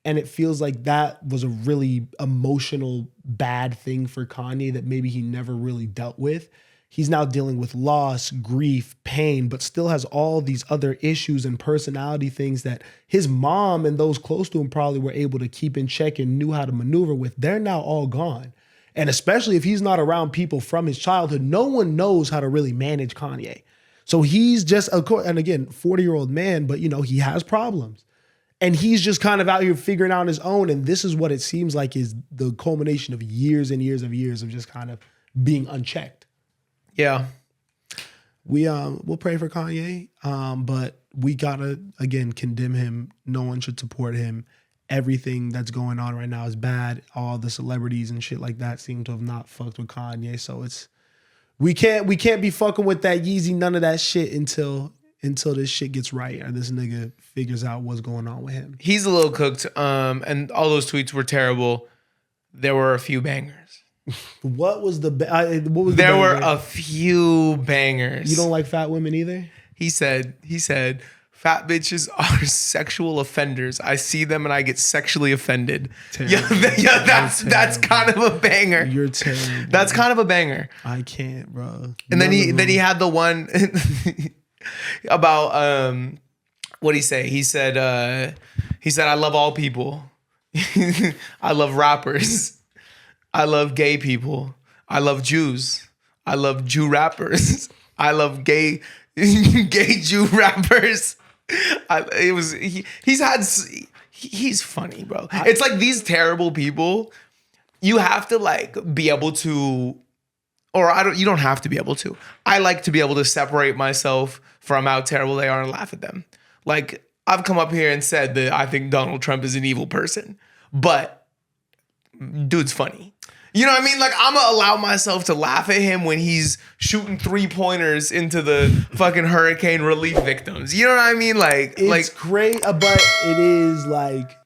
and it feels like that was a really emotional, bad thing for Kanye that maybe he never really dealt with. He's now dealing with loss, grief, pain, but still has all these other issues and personality things that his mom and those close to him probably were able to keep in check and knew how to maneuver with. They're now all gone. And especially if he's not around people from his childhood, no one knows how to really manage Kanye. So he's just, and again, 40-year-old man, but he has problems. And he's just kind of out here figuring out his own. And this is what it seems like is the culmination of years and years of just kind of being unchecked. Yeah. We'll pray for Kanye, but we gotta, again, condemn him. No one should support him. Everything that's going on right now is bad. All the celebrities and shit like that seem to have not fucked with Kanye. So we can't be fucking with that Yeezy, none of that shit until this shit gets right or this nigga figures out what's going on with him. He's a little cooked, and all those tweets were terrible. There were a few bangers. What was the There were a few bangers. You don't like fat women either? He said, fat bitches are sexual offenders. I see them and I get sexually offended. That's kind of a banger. You're terrible. That's kind of a banger. I can't, bro. And then he had the one about what'd he say? He said I love all people. I love rappers. I love gay people. I love Jews. I love Jew rappers. I love gay Jew rappers. He's funny, bro. It's like these terrible people, you have to like be able to, you don't have to be able to. I like to be able to separate myself from how terrible they are and laugh at them. Like I've come up here and said that I think Donald Trump is an evil person, but dude's funny. You know what I mean? Like, I'm gonna allow myself to laugh at him when he's shooting 3-pointers into the fucking hurricane relief victims. You know what I mean? Like, it's great, but it is like,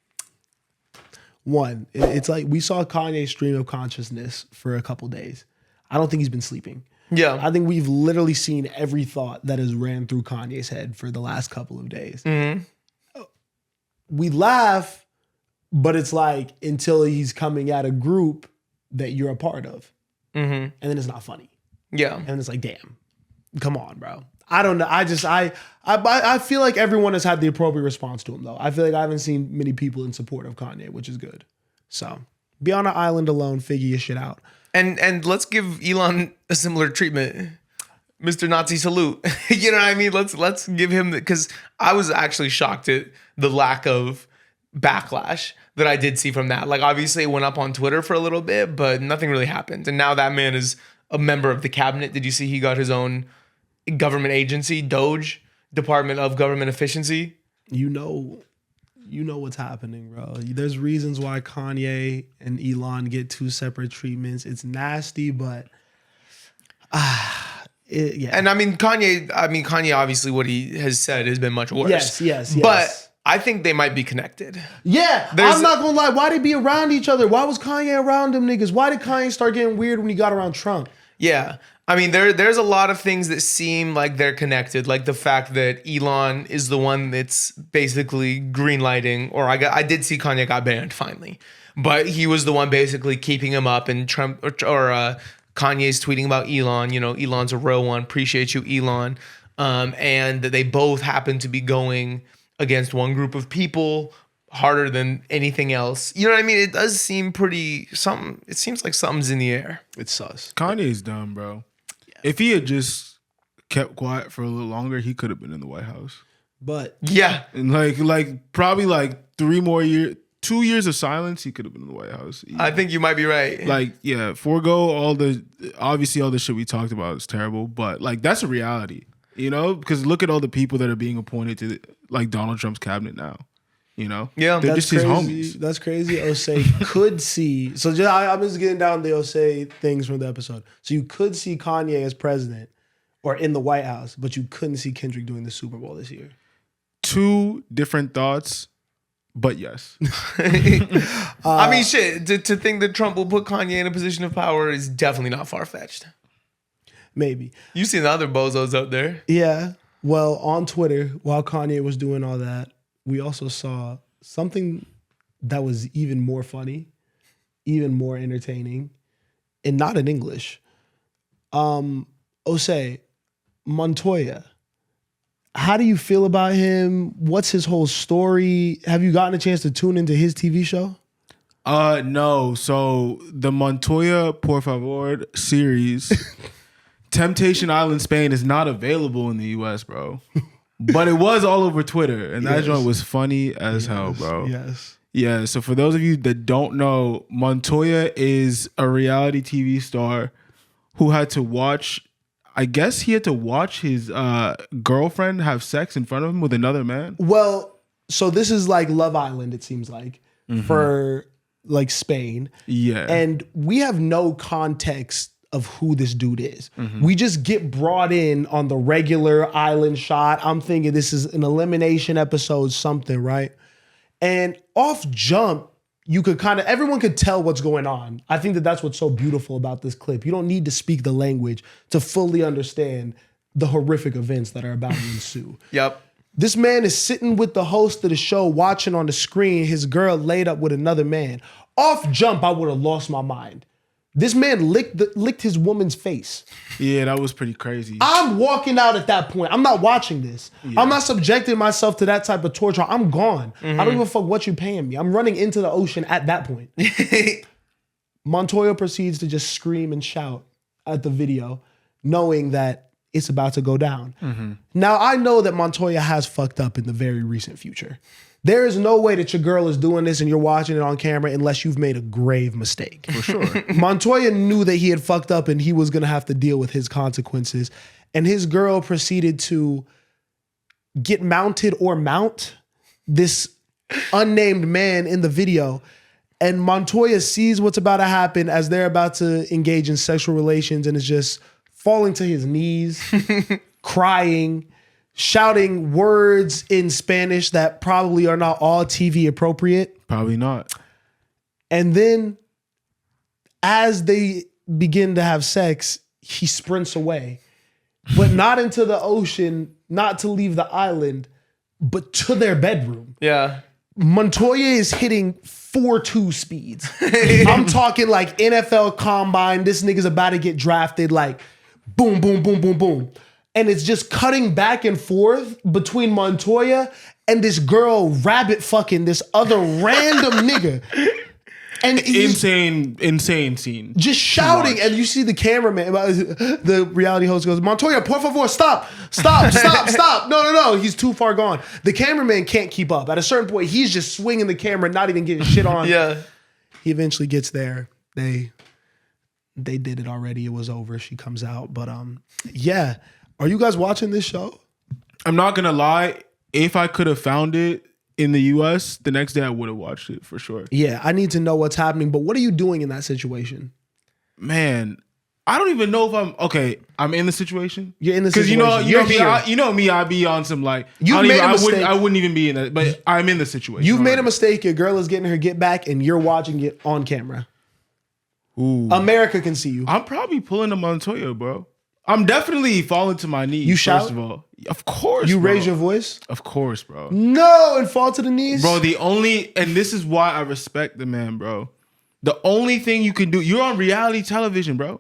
it's like we saw Kanye's stream of consciousness for a couple days. I don't think he's been sleeping. Yeah. I think we've literally seen every thought that has ran through Kanye's head for the last couple of days. Mm-hmm. We laugh, but it's like until he's coming at a group that you're a part of. Mm-hmm. And then it's not funny. Yeah. And it's like, damn, come on, bro. I don't know. I feel like everyone has had the appropriate response to him, though. I feel like I haven't seen many people in support of Kanye, which is good. So be on an island alone, figure your shit out. And let's give Elon a similar treatment. Mr. Nazi salute. You know what I mean? Let's give him, because I was actually shocked at the lack of backlash that I did see from that. Like, obviously it went up on Twitter for a little bit, but nothing really happened. And now that man is a member of the cabinet. Did you see he got his own government agency, Doge, Department of Government Efficiency? You know what's happening, bro. There's reasons why Kanye and Elon get two separate treatments. It's nasty, but yeah. And I mean Kanye obviously what he has said has been much worse. Yes. But I think they might be connected. Yeah, I'm not gonna lie. Why they be around each other? Why was Kanye around them niggas? Why did Kanye start getting weird when he got around Trump? Yeah. I mean, there's a lot of things that seem like they're connected, like the fact that Elon is the one that's basically greenlighting, or I did see Kanye got banned finally, but he was the one basically keeping him up, and Trump or Kanye's tweeting about Elon. Elon's a real one. Appreciate you, Elon. And they both happen to be going against one group of people harder than anything else. You know what I mean? It does seem it seems like something's in the air. It's sus. Kanye's dumb, bro. Yeah. If he had just kept quiet for a little longer, he could have been in the White House. But yeah. And like probably like 2 years of silence, he could have been in the White House. I think you might be right. Like, yeah, forego all the shit we talked about is terrible, but like that's a reality. Because look at all the people that are being appointed to like Donald Trump's cabinet now. Yeah, they're just his homies. That's crazy. Osei could see. So I'm just getting down the Osei things from the episode. So you could see Kanye as president or in the White House, but you couldn't see Kendrick doing the Super Bowl this year. Two different thoughts, but yes. I mean, shit. To think that Trump will put Kanye in a position of power is definitely not far fetched. Maybe. You seen the other bozos up there. Yeah. Well, on Twitter, while Kanye was doing all that, we also saw something that was even more funny, even more entertaining, and not in English. Osei, Montoya, how do you feel about him? What's his whole story? Have you gotten a chance to tune into his TV show? No. So the Montoya Por Favor series, Temptation Island Spain, is not available in the US, bro. But it was all over Twitter, and that joint was funny as hell, bro. Yes. Yeah. So for those of you that don't know, Montoya is a reality TV star who had to watch. I guess he had to watch his girlfriend have sex in front of him with another man. Well, so this is like Love Island, it seems like, for like Spain. Yeah. And we have no context of who this dude is. We just get brought in on the regular island shot. I'm thinking this is an elimination episode, something, right? And off jump, you could everyone could tell what's going on. I think that that's what's so beautiful about this clip. You don't need to speak the language to fully understand the horrific events that are about to ensue. Yep. This man is sitting with the host of the show, watching on the screen his girl laid up with another man. Off jump, I would have lost my mind. This man licked his woman's face. Yeah, that was pretty crazy. I'm walking out at that point. I'm not watching this. Yeah. I'm not subjecting myself to that type of torture. I'm gone. I don't give a fuck what you're paying me. I'm running into the ocean at that point. Montoya proceeds to just scream and shout at the video, knowing that it's about to go down. Now, I know that Montoya has fucked up in the very recent future. There is no way that your girl is doing this and you're watching it on camera unless you've made a grave mistake. For sure. Montoya knew that he had fucked up and he was going to have to deal with his consequences. And his girl proceeded to get mounted or mount this unnamed man in the video. And Montoya sees what's about to happen as they're about to engage in sexual relations and is just falling to his knees, crying, shouting words in Spanish that probably are not all TV appropriate. Probably not. And then as they begin to have sex, he sprints away, but not into the ocean, not to leave the island, but to their bedroom. Yeah. Montoya is hitting 4.2 speeds. I'm talking like NFL combine. This nigga's about to get drafted, like boom, boom, boom, boom, boom. And it's just cutting back and forth between Montoya and this girl rabbit fucking this other random nigga. And insane scene. Just shouting, and you see the cameraman, the reality host goes, Montoya, por favor, stop. No. He's too far gone. The cameraman can't keep up. At a certain point, he's just swinging the camera, not even getting shit on. Yeah. He eventually gets there. They did it already. It was over. She comes out. But yeah. Are you guys watching this show? I'm not gonna lie. If I could have found it in the US, the next day I would have watched it for sure. Yeah, I need to know what's happening. But what are you doing in that situation? Man, I don't even know if I'm okay. I'm in the situation. You're in the situation. Because you know me. I'd be on some like I wouldn't even be in that. But I'm in the situation. You've made a mistake. Your girl is getting her get back, and you're watching it on camera. Ooh. America can see you. I'm probably pulling a Montoya, bro. I'm definitely falling to my knees. You shout? First of all, of course. You bro. raise your voice? Of course, bro. No, and fall to the knees? Bro, and this is why I respect the man, bro. The only thing you can do, you're on reality television, bro.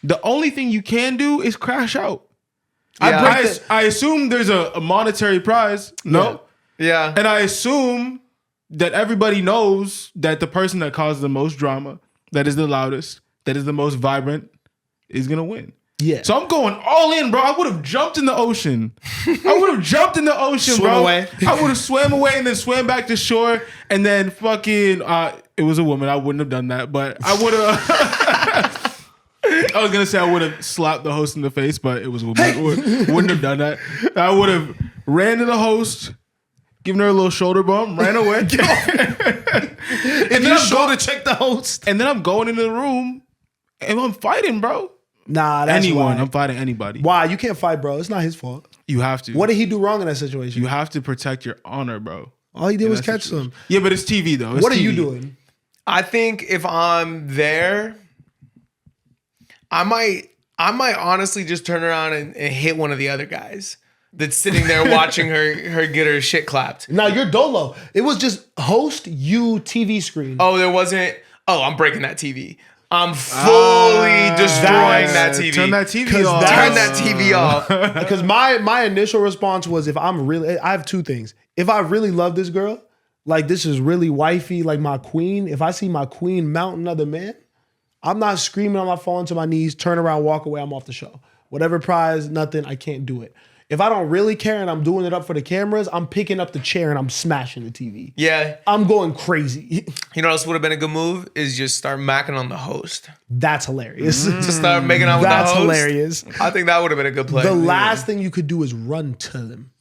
The only thing you can do is crash out. Yeah. I assume there's a monetary prize. No? Yeah. And I assume that everybody knows that the person that causes the most drama, that is the loudest, that is the most vibrant, is going to win. Yeah. So I'm going all in, bro. I would have jumped in the ocean. Swim away. I would have swam away and then swam back to shore and then fucking, it was a woman. I wouldn't have done that, but I would have, I was going to say I would have slapped the host in the face, but it was a woman. Hey. Wouldn't have done that. I would have ran to the host, given her a little shoulder bump, ran away. And then I'm going to check the host. And then I'm going into the room and I'm fighting, bro. Nah, that's anyone. Why. I'm fighting anybody. Why? You can't fight, bro. It's not his fault. You have to. What did he do wrong in that situation? You have to protect your honor, bro. All he did was catch some. Yeah, but it's TV though. What are you doing? I think if I'm there, I might honestly just turn around and hit one of the other guys that's sitting there watching her get her shit clapped. Now you're dolo. It was just host, you, TV screen. Oh, there wasn't. Oh, I'm breaking that TV. I'm fully destroying that TV. Turn that TV off. Turn that TV off. Because my initial response was, I have two things. If I really love this girl, Like, this is really wifey, like my queen. If I see my queen mount another man, I'm not screaming on my phone to my knees, turn around, walk away, I'm off the show. Whatever prize, nothing, I can't do it. If I don't really care and I'm doing it up for the cameras, I'm picking up the chair and I'm smashing the TV. Yeah. I'm going crazy. You know what else would have been a good move? Is just start macking on the host. That's hilarious. Just start making out with the host. That's hilarious. I think that would have been a good play. The last thing you could do is run to them.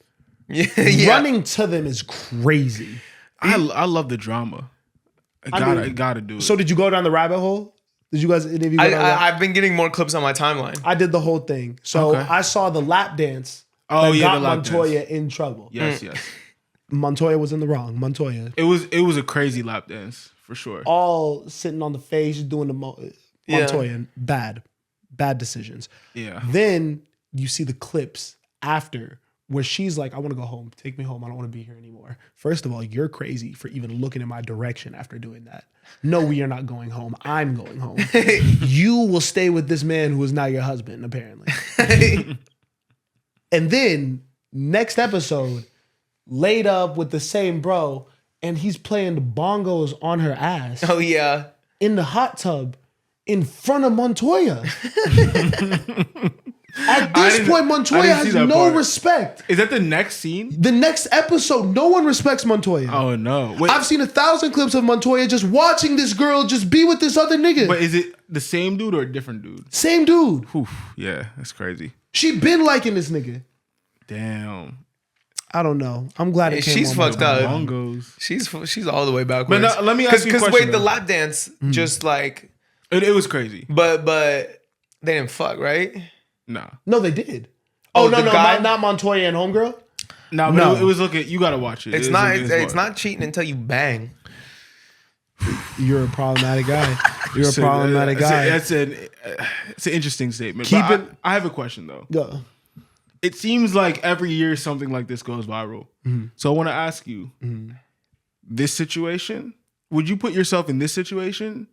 Yeah. Running to them is crazy. I love the drama. I gotta do it. So did you go down the rabbit hole? Did you guys? Any of you go down I've been getting more clips on my timeline. I did the whole thing. So Okay. I saw the lap dance. Oh, that yeah, got the lap Montoya dance. in trouble. Yes. Montoya was in the wrong. Montoya It was a crazy lap dance for sure. all sitting on the face doing the Montoya. Bad decisions. Yeah. Then you see the clips after where she's like, I want to go home. Take me home. I don't want to be here anymore. First of all, you're crazy for even looking in my direction after doing that. No, we are not going home. I'm going home. You will stay with this man who is now your husband, apparently. And then next episode, laid up with the same bro, and he's playing the bongos on her ass. Oh yeah. In the hot tub in front of Montoya. At this point, Montoya has no respect. Is that the next scene? The next episode, no one respects Montoya. Oh no! Wait, I've seen 1,000 clips of Montoya just watching this girl just be with this other nigga. but is it the same dude or a different dude? Same dude. Oof, yeah, that's crazy. She been liking this nigga. Damn. I don't know. I'm glad it came She's on fucked up. Bongos. She's all the way backwards. But no, let me ask you a question. Wait, the though. lap dance just like It was crazy. but they didn't fuck, right? Nah. No, they did. Oh, no, the guy? not Montoya and homegirl. Nah, but No. it was looking. You gotta watch it. It's It's not cheating until you bang. You're a problematic guy. You're a problematic guy. It's an interesting statement. Keep But it- I have a question though. Go. It seems like every year something like this goes viral. So I want to ask you, this situation, would you put yourself in this situation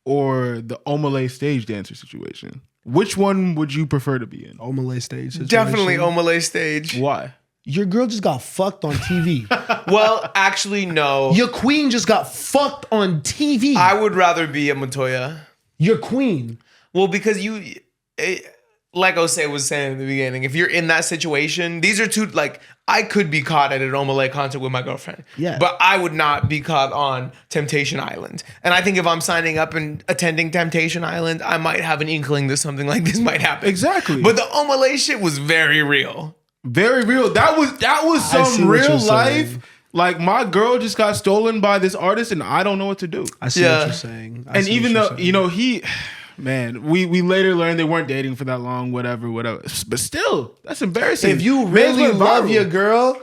or the Omalay stage dancer situation? Which one would you prefer to be in? Omalay stage situation. Definitely Omalay stage. Why? Your girl just got fucked on TV. Well, actually, no. Your queen just got fucked on TV. I would rather be a Montoya. Your queen. Well, because like Osei was saying in the beginning, if you're in that situation, these are two, like, I could be caught at an Omalay concert with my girlfriend. Yeah. But I would not be caught on Temptation Island. And I think if I'm signing up and attending Temptation Island, I might have an inkling that something like this might happen. Exactly. But the Omalay shit was very real. Very real. That was I see some what real you're life. saying. Like my girl just got stolen by this artist and I don't know what to do. I see Yeah. what you're saying. And even though, man, we later learned they weren't dating for that long, whatever. But still, that's embarrassing. if you Man's really went love viral. your girl,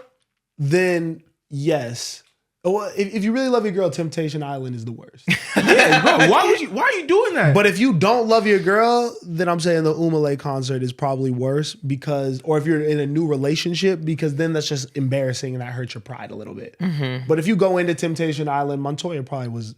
then yes. Well, if you really love your girl, Temptation Island is the worst. Yeah, bro, why are you doing that? But if you don't love your girl, then I'm saying the Omalay concert is probably worse or if you're in a new relationship, because then that's just embarrassing and that hurts your pride a little bit. But if you go into Temptation Island, Montoya was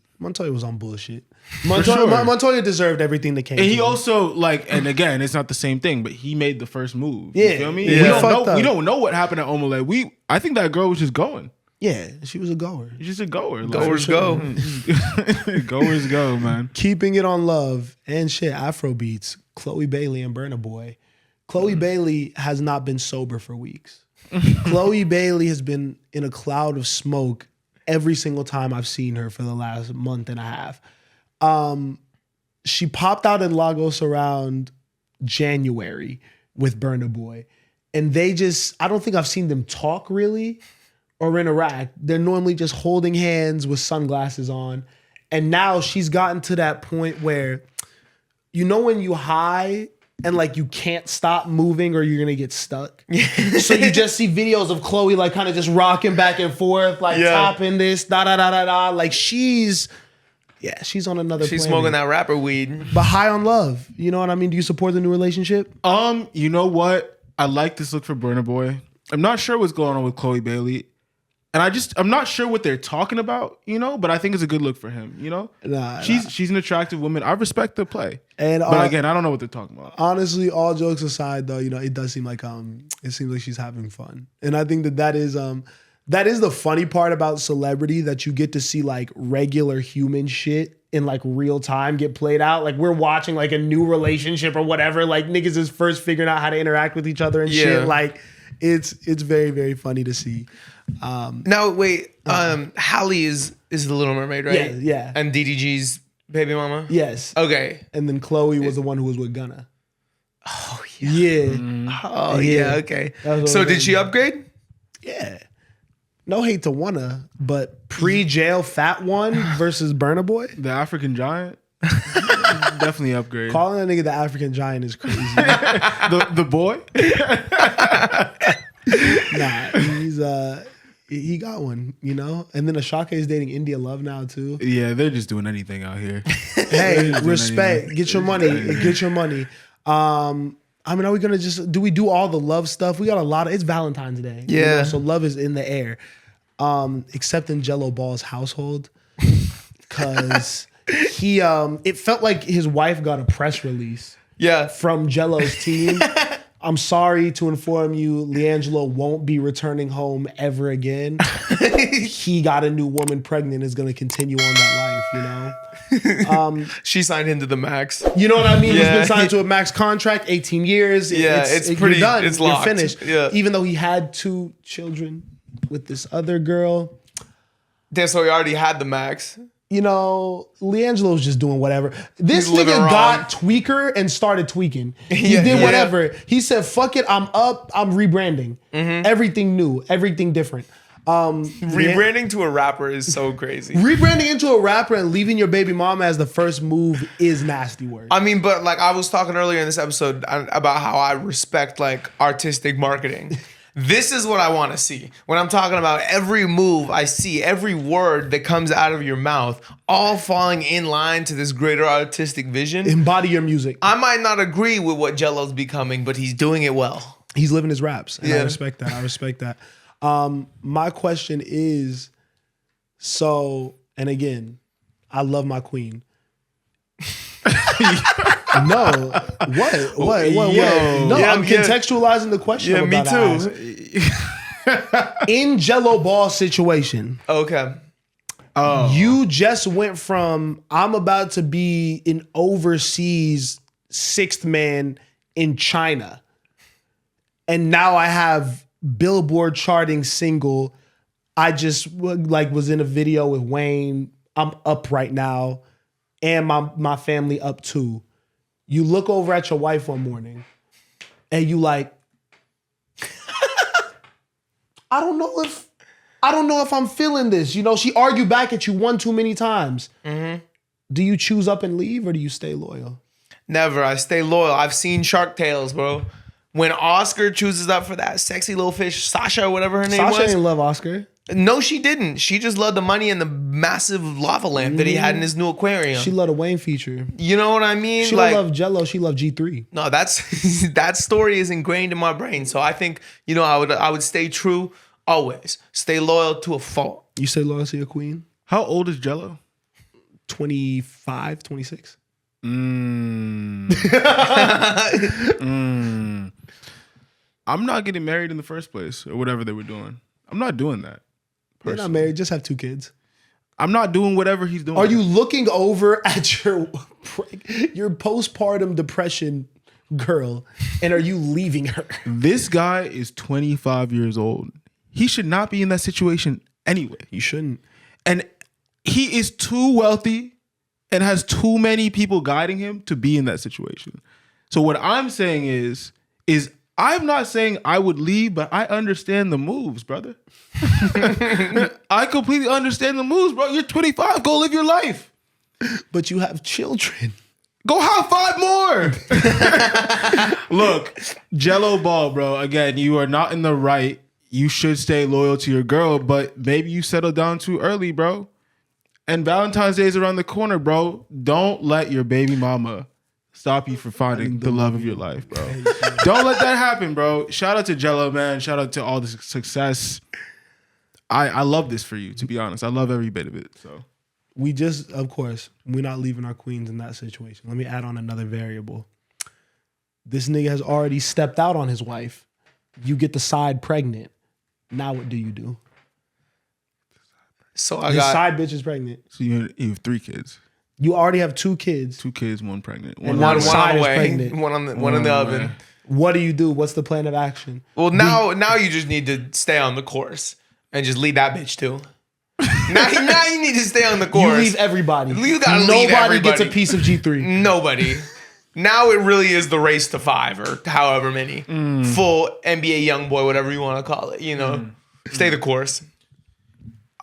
on bullshit. Montoya deserved everything that came. And to he him. also and again, it's not the same thing, but he made the first move. Yeah. You feel me? Yeah. We don't know what happened at Omalay. I think that girl was just going. Yeah, she was a goer. She's just a goer. Goers go. Goers go, man. Keeping it on love and shit, Afro beats, Chloe Bailey and Burna Boy. Chloe Bailey has not been sober for weeks. Chloe Bailey has been in a cloud of smoke every single time I've seen her for the last month and a half. She popped out in Lagos around January with Burna Boy. And I don't think I've seen them talk really or interact. They're normally just holding hands with sunglasses on. And now she's gotten to that point where, when you high and like you can't stop moving or you're gonna get stuck. So you just see videos of Chloe like kind of just rocking back and forth, like topping this, da-da-da-da-da. Like she's on another She's planet. smoking that rapper weed. But high on love. You know what I mean? Do you support the new relationship? You know what? I like this look for Burna Boy. I'm not sure what's going on with Chloe Bailey. And I'm not sure what they're talking about, but I think it's a good look for him, She's an attractive woman. I respect the play. But again, I don't know what they're talking about. Honestly, all jokes aside though, it does seem like she's having fun. And I think that is That is the funny part about celebrity, that you get to see like regular human shit in like real time get played out. Like we're watching like a new relationship or whatever. Like niggas is first figuring out how to interact with each other and shit. Like it's very, very funny to see. Now wait, Halle is the Little Mermaid, right? Yeah. And DDG's baby mama? Yes. Okay. And then Chloe was the one who was with Gunna. Oh Yeah. Oh yeah, okay. So did she upgrade? Yeah. No hate to Wanna, but pre-jail fat one versus Burna Boy? The African Giant? Definitely upgrade. Calling that nigga the African Giant is crazy. the boy? Nah, he got one, you know? And then Ashake is dating India Love now too. Yeah, they're just doing anything out here. Hey, respect. Get your money. Get your money. I mean, are we gonna do we do all the love stuff? We got a lot of, it's Valentine's Day. Yeah. You know, so love is in the air. Except in LiAngelo Ball's household. Cause he it felt like his wife got a press release from LiAngelo's team. I'm sorry to inform you, LiAngelo won't be returning home ever again. He got a new woman pregnant, is gonna continue on that life, you know? She signed him to the max. You know what I mean? He's been signed to a max contract, 18 years. Yeah, it's pretty, you're done. It's locked. You're finished. Yeah. Even though he had 2 children with this other girl. Damn, so he already had the max. You know, LiAngelo's just doing whatever. This He's living nigga wrong. got tweaker and started tweaking. He did whatever. He said, fuck it, I'm up, I'm rebranding. Everything new, everything different. Rebranding to a rapper is so crazy. Rebranding into a rapper and leaving your baby mama as the first move is nasty work. I mean, but like I was talking earlier in this episode about how I respect like artistic marketing. This is what I want to see. When I'm talking about every move I see, every word that comes out of your mouth, all falling in line to this greater artistic vision. Embody your music. I might not agree with what Jello's becoming, but he's doing it well. He's living his raps. And I respect that. I respect that. My question is, so, and again, I love my queen. No, what? No, I'm contextualizing the question. Yeah, me too. In LiAngelo Ball situation. Okay. Oh. You just went from, I'm about to be an overseas 6th man in China. And now I have Billboard charting single. I just like was in a video with Wayne. I'm up right now. And my family up too. You look over at your wife one morning and you like, I don't know if I'm feeling this. You know, she argued back at you one too many times. Mm-hmm. Do you choose up and leave or do you stay loyal? Never. I stay loyal. I've seen Shark Tales, bro. When Oscar chooses up for that sexy little fish, Sasha or whatever her name was. Sasha didn't love Oscar. No, she didn't. She just loved the money and the massive lava lamp that he had in his new aquarium. She loved a Wayne feature. You know what I mean? She like, don't love Jello. She loved G3. No, that's that story is ingrained in my brain. So I think, you know, I would stay true always. Stay loyal to a fault. You stay loyal to your queen? How old is Jello? 25, 26. I'm not getting married in the first place or whatever they were doing. I'm not doing that. You're not married, just have 2 kids. I'm not doing whatever he's doing. Are you looking over at your postpartum depression girl and are you leaving her? This guy is 25 years old. He should not be in that situation anyway. You shouldn't. And he is too wealthy and has too many people guiding him to be in that situation. So what I'm saying is I'm not saying I would leave, but I understand the moves, brother. I completely understand the moves, bro. You're 25. Go live your life. But you have children. Go have 5 more. Look, LiAngelo Ball, bro. Again, you are not in the right. You should stay loyal to your girl, but maybe you settle down too early, bro. And Valentine's Day is around the corner, bro. Don't let your baby mama stop you from finding the love of your life, bro. Don't let that happen, bro. Shout out to Jello, man. Shout out to all the success. I love this for you, to be honest. I love every bit of it. So we just, of course, we're not leaving our queens in that situation. Let me add on another variable. This nigga has already stepped out on his wife. You get the side pregnant. Now what do you do? So His side bitch is pregnant. So you have 3 kids. You already have 2 kids. 2 kids, 1 pregnant. One on the way, pregnant. one in the oven. What do you do? What's the plan of action? Well, now you just need to stay on the course and just lead that bitch too. now you need to stay on the course. You leave everybody. Nobody gets a piece of G3. Nobody. Now it really is the race to 5 or however many. Full NBA young boy, whatever you want to call it. You know, stay the course.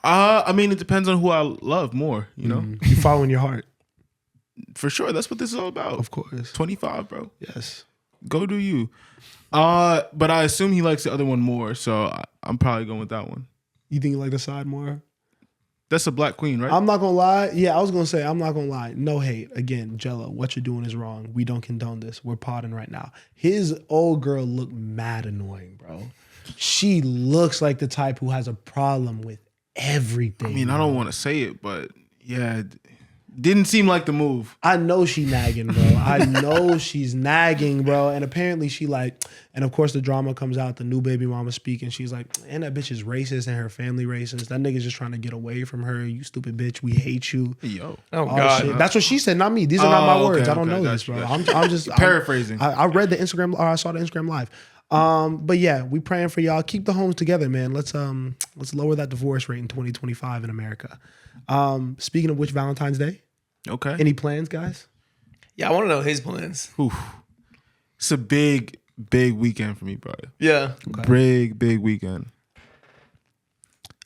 I mean, it depends on who I love more. You know, You following your heart. For sure. That's what this is all about. Of course. 25, bro. Yes. Go do you. But I assume he likes the other one more, so I'm probably going with that one. You think you like the side more? That's a black queen, right? I'm not gonna lie. Yeah, I was gonna say I'm not gonna lie. No hate. Again, Jello, what you're doing is wrong. We don't condone this. We're podding right now. His old girl looked mad annoying, bro. She looks like the type who has a problem with everything. I mean, bro. I don't want to say it, but yeah, didn't seem like the move. I know she nagging, bro. I know she's nagging, bro. And apparently she like, and of course the drama comes out, the new baby mama speaking. She's like, and that bitch is racist and her family racist. That nigga's just trying to get away from her. You stupid bitch. We hate you. Yo. Oh God. Shit. That's what she said, not me. These are not my words. Okay, I don't know gotcha, this, bro. gotcha. I'm just Paraphrasing. I read the Instagram, or I saw the Instagram live. But yeah, we praying for y'all. Keep the homes together, man. Let's lower that divorce rate in 2025 in America. Speaking of which, Valentine's Day. Okay. Any plans, guys? Yeah, I want to know his plans. Oof. It's a big weekend for me, bro. Yeah. Okay. Big weekend.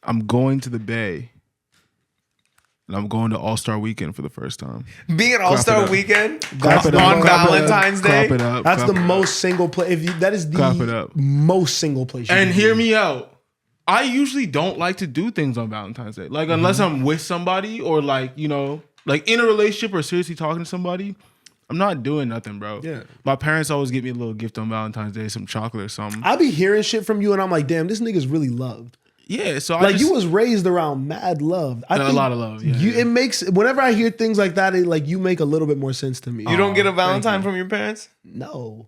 I'm going to the Bay. And I'm going to All-Star Weekend for the first time. Being an All-Star Weekend Clap it up. on Clap it up. Valentine's Day. Clap it up. That's clap the it most single place. That is Clap it the up. most single place. You And can hear be. me out. I usually don't like to do things on Valentine's Day. Like, unless I'm with somebody or like, you know, like in a relationship or seriously talking to somebody, I'm not doing nothing, bro. Yeah. My parents always get me a little gift on Valentine's Day, some chocolate or something. I be hearing shit from you, and I'm like, damn, this nigga's really loved. Yeah, so Like you was raised around mad love. I a think lot of love. Yeah, It makes whenever I hear things like that, it like you make a little bit more sense to me. You don't get a Valentine from your parents? No.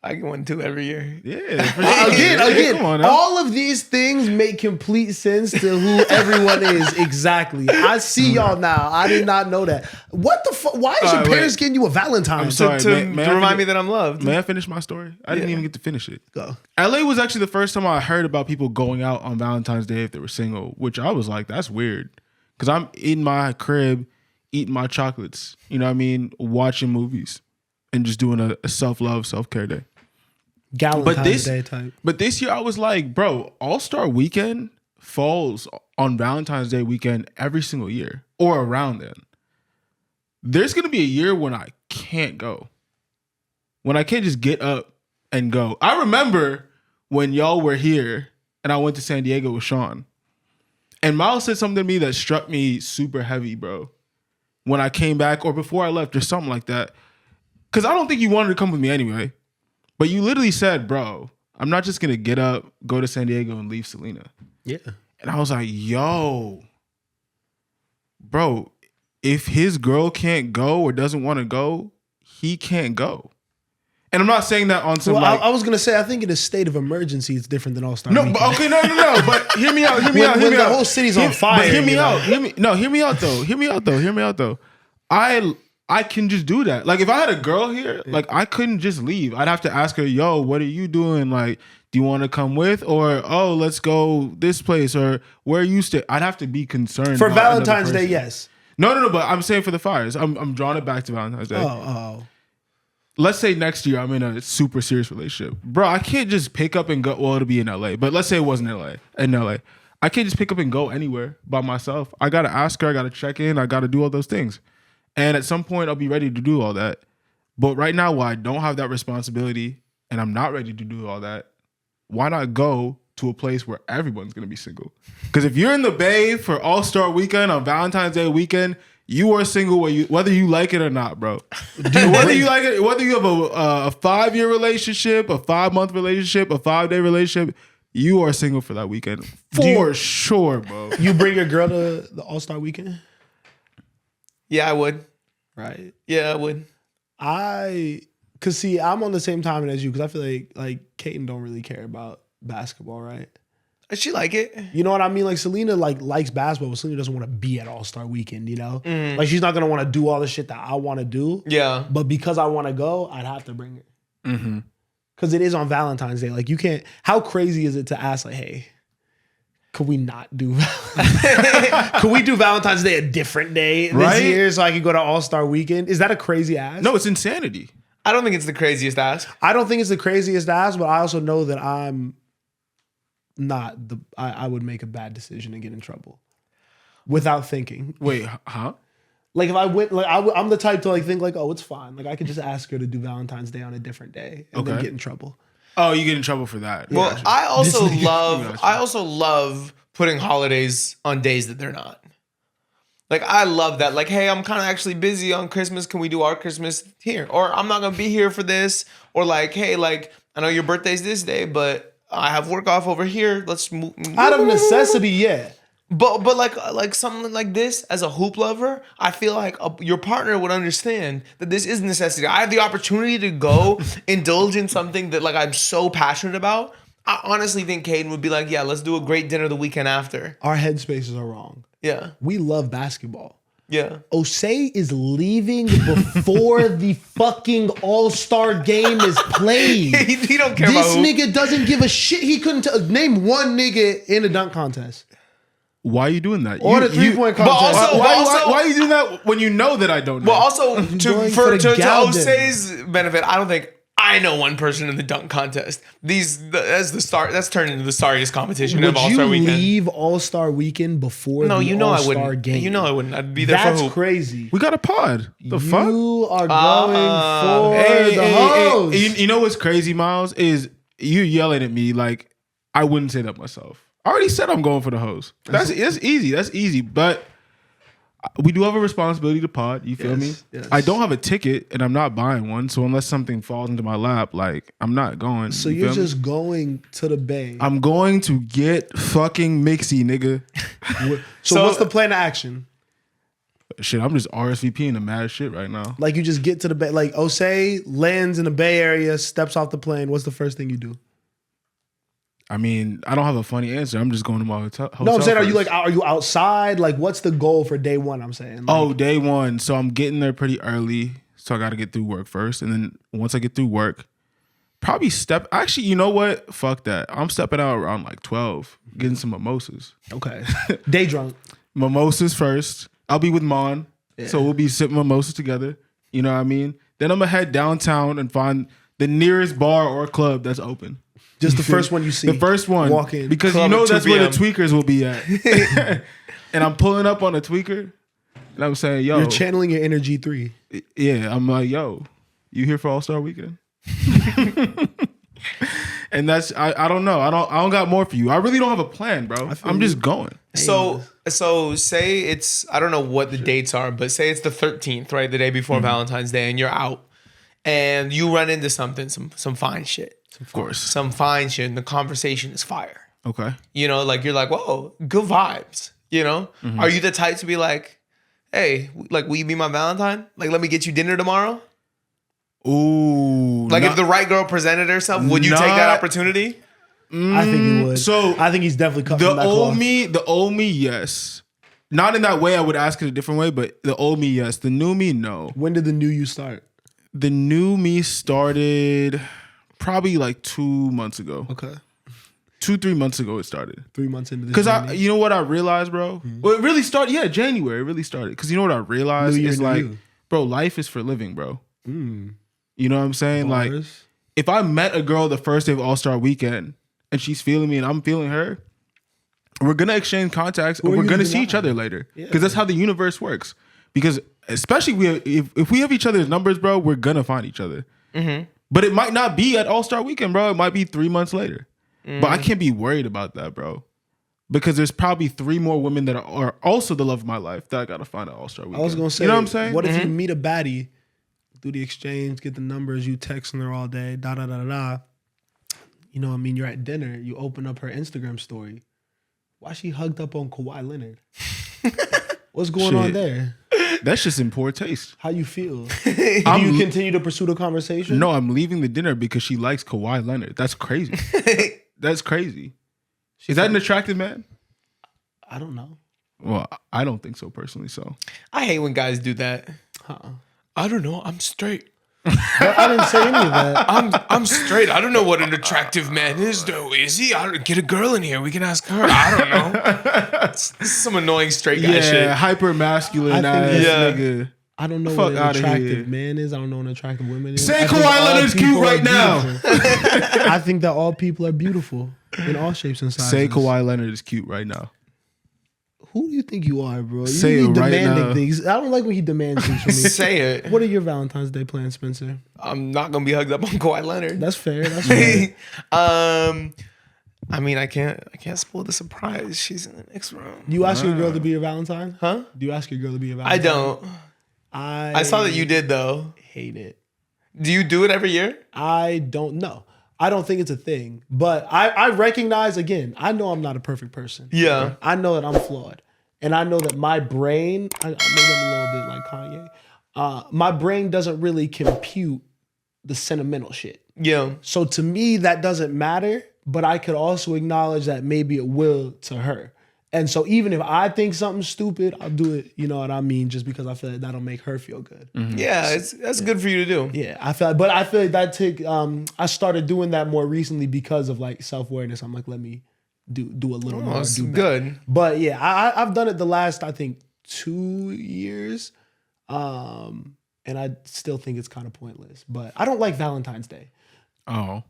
I get one too every year. Yeah. For sure. Again, Come on now. all of these things make complete sense to who everyone is. Exactly. I see y'all now. I did not know that. What the fuck? Why is your parents getting you a Valentine? I'm sorry. To May I remind me finish- that I'm loved. May I finish my story? I didn't even get to finish it. Go. LA was actually the first time I heard about people going out on Valentine's Day if they were single, which I was like, that's weird. Because I'm in my crib, eating my chocolates, you know what I mean? Watching movies and just doing a self-love, self-care day. Valentine's Day type. But this year I was like, bro, All-Star Weekend falls on Valentine's Day weekend every single year or around then. There's going to be a year when I can't go. When I can't just get up and go. I remember when y'all were here and I went to San Diego with Sean. And Miles said something to me that struck me super heavy, bro. When I came back or before I left or something like that. Because I don't think you wanted to come with me anyway. But you literally said, bro, I'm not just going to get up, go to San Diego and leave Selena. Yeah. And I was like, yo, bro, if his girl can't go or doesn't want to go, he can't go. And I'm not saying that on some Well, like... I was going to say, I think in a state of emergency, it's different than All-Star No, Weekend. but okay, no. But hear me out. When the whole city's on fire. But hear me you know? out. Hear me out though. I can just do that. Like if I had a girl here, like I couldn't just leave. I'd have to ask her, yo, what are you doing? Like, do you want to come with? Or, oh, let's go this place or where you stay. I'd have to be concerned. For about another Valentine's Day, person. yes. No, but I'm saying for the fires. I'm drawing it back to Valentine's Day. Oh. Let's say next year I'm in a super serious relationship. Bro, I can't just pick up and go. Well, it'll be in LA. But let's say it wasn't in LA. I can't just pick up and go anywhere by myself. I got to ask her. I got to check in. I got to do all those things. And at some point, I'll be ready to do all that. But right now, while I don't have that responsibility and I'm not ready to do all that, why not go to a place where everyone's going to be single? Because if you're in the Bay for All-Star Weekend on Valentine's Day weekend, you are single whether you like it or not, bro. Whether you like it, whether you have a 5-year relationship, a 5-month relationship, a 5-day relationship, you are single for that weekend. For sure, bro. You bring your girl to the All-Star Weekend? Yeah, I would. Right. Yeah, I would. Cause see, I'm on the same timing as you because I feel like Kaiten don't really care about basketball, right? She like it. You know what I mean? Like Selena likes basketball, but Selena doesn't want to be at All-Star Weekend, you know? Like she's not gonna want to do all the shit that I want to do. Yeah. But because I want to go, I'd have to bring it. Because it is on Valentine's Day. Like you can't, how crazy is it to ask like, hey, could we not do could we do Valentine's Day a different day this year so I can go to All-Star Weekend? Is that a crazy ask? No, it's insanity. I don't think it's the craziest ask. I don't think it's the craziest ask, but I also know that I'm not the. I would make a bad decision and get in trouble without thinking. Wait, huh? Like if I went, like I'm the type to like think like, oh, it's fine. Like I could just ask her to do Valentine's Day on a different day and then get in trouble. Oh, you get in trouble for that. Well, yeah. I also love putting holidays on days that they're not. Like I love that. Like, hey, I'm kind of actually busy on Christmas. Can we do our Christmas here? Or I'm not gonna be here for this. Or like, hey, like I know your birthday's this day, but I have work off over here. Let's move. Out of necessity, yeah. But like something like this, as a hoop lover, I feel like your partner would understand that this is necessity. I have the opportunity to go indulge in something that like I'm so passionate about. I honestly think Caden would be like, yeah, let's do a great dinner the weekend after. Our headspaces are wrong. Yeah. We love basketball. Yeah. Osei is leaving before the fucking All-Star game is played. he don't care this about who. nigga doesn't give a shit. He couldn't name one nigga in a dunk contest. Why are you doing that? Or the 3-point contest. Why are you doing that when you know that I don't know? Well, also, to Osei's benefit, I don't think I know one person in the dunk contest. That's turned into the sorriest competition of All-Star Weekend. Would you leave All-Star Weekend before the All-Star game? You know I wouldn't. I'd be there for hoop. That's crazy. We got a pod. The fuck? You are going for the host. You know what's crazy, Miles? Is you yelling at me like I wouldn't say that myself. I already said I'm going for the host. That's easy. That's easy. But we do have a responsibility to pod. You feel me? Yes. I don't have a ticket and I'm not buying one. So unless something falls into my lap, like I'm not going. So you're just going to the Bay. I'm going to get fucking mixy, nigga. So what's the plan of action? Shit, I'm just RSVPing the mad shit right now. Like you just get to the Bay. Like Osei lands in the Bay Area, steps off the plane. What's the first thing you do? I mean, I don't have a funny answer. I'm just going to my hotel. No, I'm saying, are you outside? Like, what's the goal for day one? I'm saying. Like, day one. So I'm getting there pretty early. So I got to get through work first. And then once I get through work, probably actually, you know what? Fuck that. I'm stepping out around like 12, getting some mimosas. Okay. Day drunk. Mimosas first. I'll be with Mon. Yeah. So we'll be sipping mimosas together. You know what I mean? Then I'm going to head downtown and find the nearest bar or club that's open. Just the first one you see. The first one. Walk in. Because you know that's where the tweakers will be at. And I'm pulling up on a tweaker. And I'm saying, yo. You're channeling your inner G3. Yeah. I'm like, yo, you here for All-Star Weekend? And that's, I don't know. I don't got more for you. I really don't have a plan, bro. I'm just going. So say it's, I don't know what the dates are, but say it's the 13th, right? The day before Valentine's Day, and you're out. And you run into something, some fine shit. Of course. Some fine shit, and the conversation is fire. Okay. You know, like you're like, whoa, good vibes. You know? Are you the type to be like, hey, like, will you be my Valentine? Like, let me get you dinner tomorrow? Ooh. Like, if the right girl presented herself, would you take that opportunity? I think he would. So I think he's definitely cutting that cloth. The old me, yes. Not in that way. I would ask it a different way, but the old me, yes. The new me, no. When did the new you start? The new me started probably like 2 months ago. Okay. 2-3 months ago it started. 3 months into this. Because you know what I realized, bro? Well, it really started, January. It really started. Because you know what I realized? It's like, bro, life is for living, bro. You know what I'm saying? Like, if I met a girl the first day of All-Star Weekend and she's feeling me and I'm feeling her, we're going to exchange contacts and we're going to see each other later. Because that's how the universe works. Because especially if we have each other's numbers, bro, we're going to find each other. But it might not be at All-Star Weekend, bro. It might be 3 months later. But I can't be worried about that, bro. Because there's probably 3 more women that are also the love of my life that I got to find at All-Star Weekend. I was going to say, you know what I'm saying? What if you meet a baddie, do the exchange, get the numbers, you texting her all day, da-da-da-da-da. You know what I mean? You're at dinner, you open up her Instagram story. Why she hugged up on Kawhi Leonard? What's going on there? That's just in poor taste. How you feel? Do you continue to pursue the conversation? No, I'm leaving the dinner because she likes Kawhi Leonard. That's crazy. That's crazy. Is that an attractive man? I don't know. Well, I don't think so personally. So I hate when guys do that. I don't know. I'm straight. I didn't say any of that. I'm straight. I don't know what an attractive man is, though. Is he? I don't get a girl in here. We can ask her. I don't know. This is some annoying straight guy shit. Yeah, hyper masculine ass nigga. I don't know what an attractive man is. I don't know what an attractive woman is. Say Kawhi Leonard's cute right now. I think that all people are beautiful in all shapes and sizes. Say Kawhi Leonard is cute right now. Who do you think you are, bro? Say it right now. Things. I don't like when he demands things from me. Say it. What are your Valentine's Day plans, Spencer? I'm not gonna be hugged up on Kawhi Leonard. That's fair. That's fair. I mean, I can't spoil the surprise. She's in the next room. Do you ask your girl to be your Valentine? Huh? Do you ask your girl to be your Valentine? I don't. I saw that you did though. Hate it. Do you do it every year? I don't know. I don't think it's a thing. But I recognize, again, I know I'm not a perfect person. Yeah. I know that I'm flawed. And I know that my brain, maybe I'm a little bit like Kanye, my brain doesn't really compute the sentimental shit. Yeah. So to me, that doesn't matter, but I could also acknowledge that maybe it will to her. And so even if I think something's stupid, I'll do it, you know what I mean, just because I feel like that'll make her feel good. Mm-hmm. Yeah, that's good for you to do. Yeah, I feel like that I started doing that more recently because of like self-awareness. I'm like, let me do a little more. That's good. But yeah, I've done it the last, I think, 2 years. And I still think it's kind of pointless. But I don't like Valentine's Day. Oh.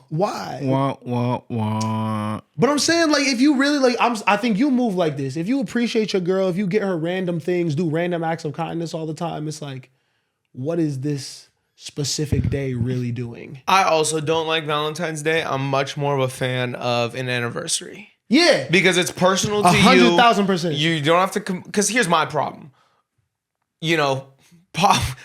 Why? Wah. But I'm saying, like, if you really like, I think you move like this. If you appreciate your girl, if you get her random things, do random acts of kindness all the time, it's like, what is this specific day really doing? I also don't like Valentine's Day. I'm much more of a fan of an anniversary. Yeah. Because it's personal to you. 100,000%. You don't have to, because here's my problem. You know,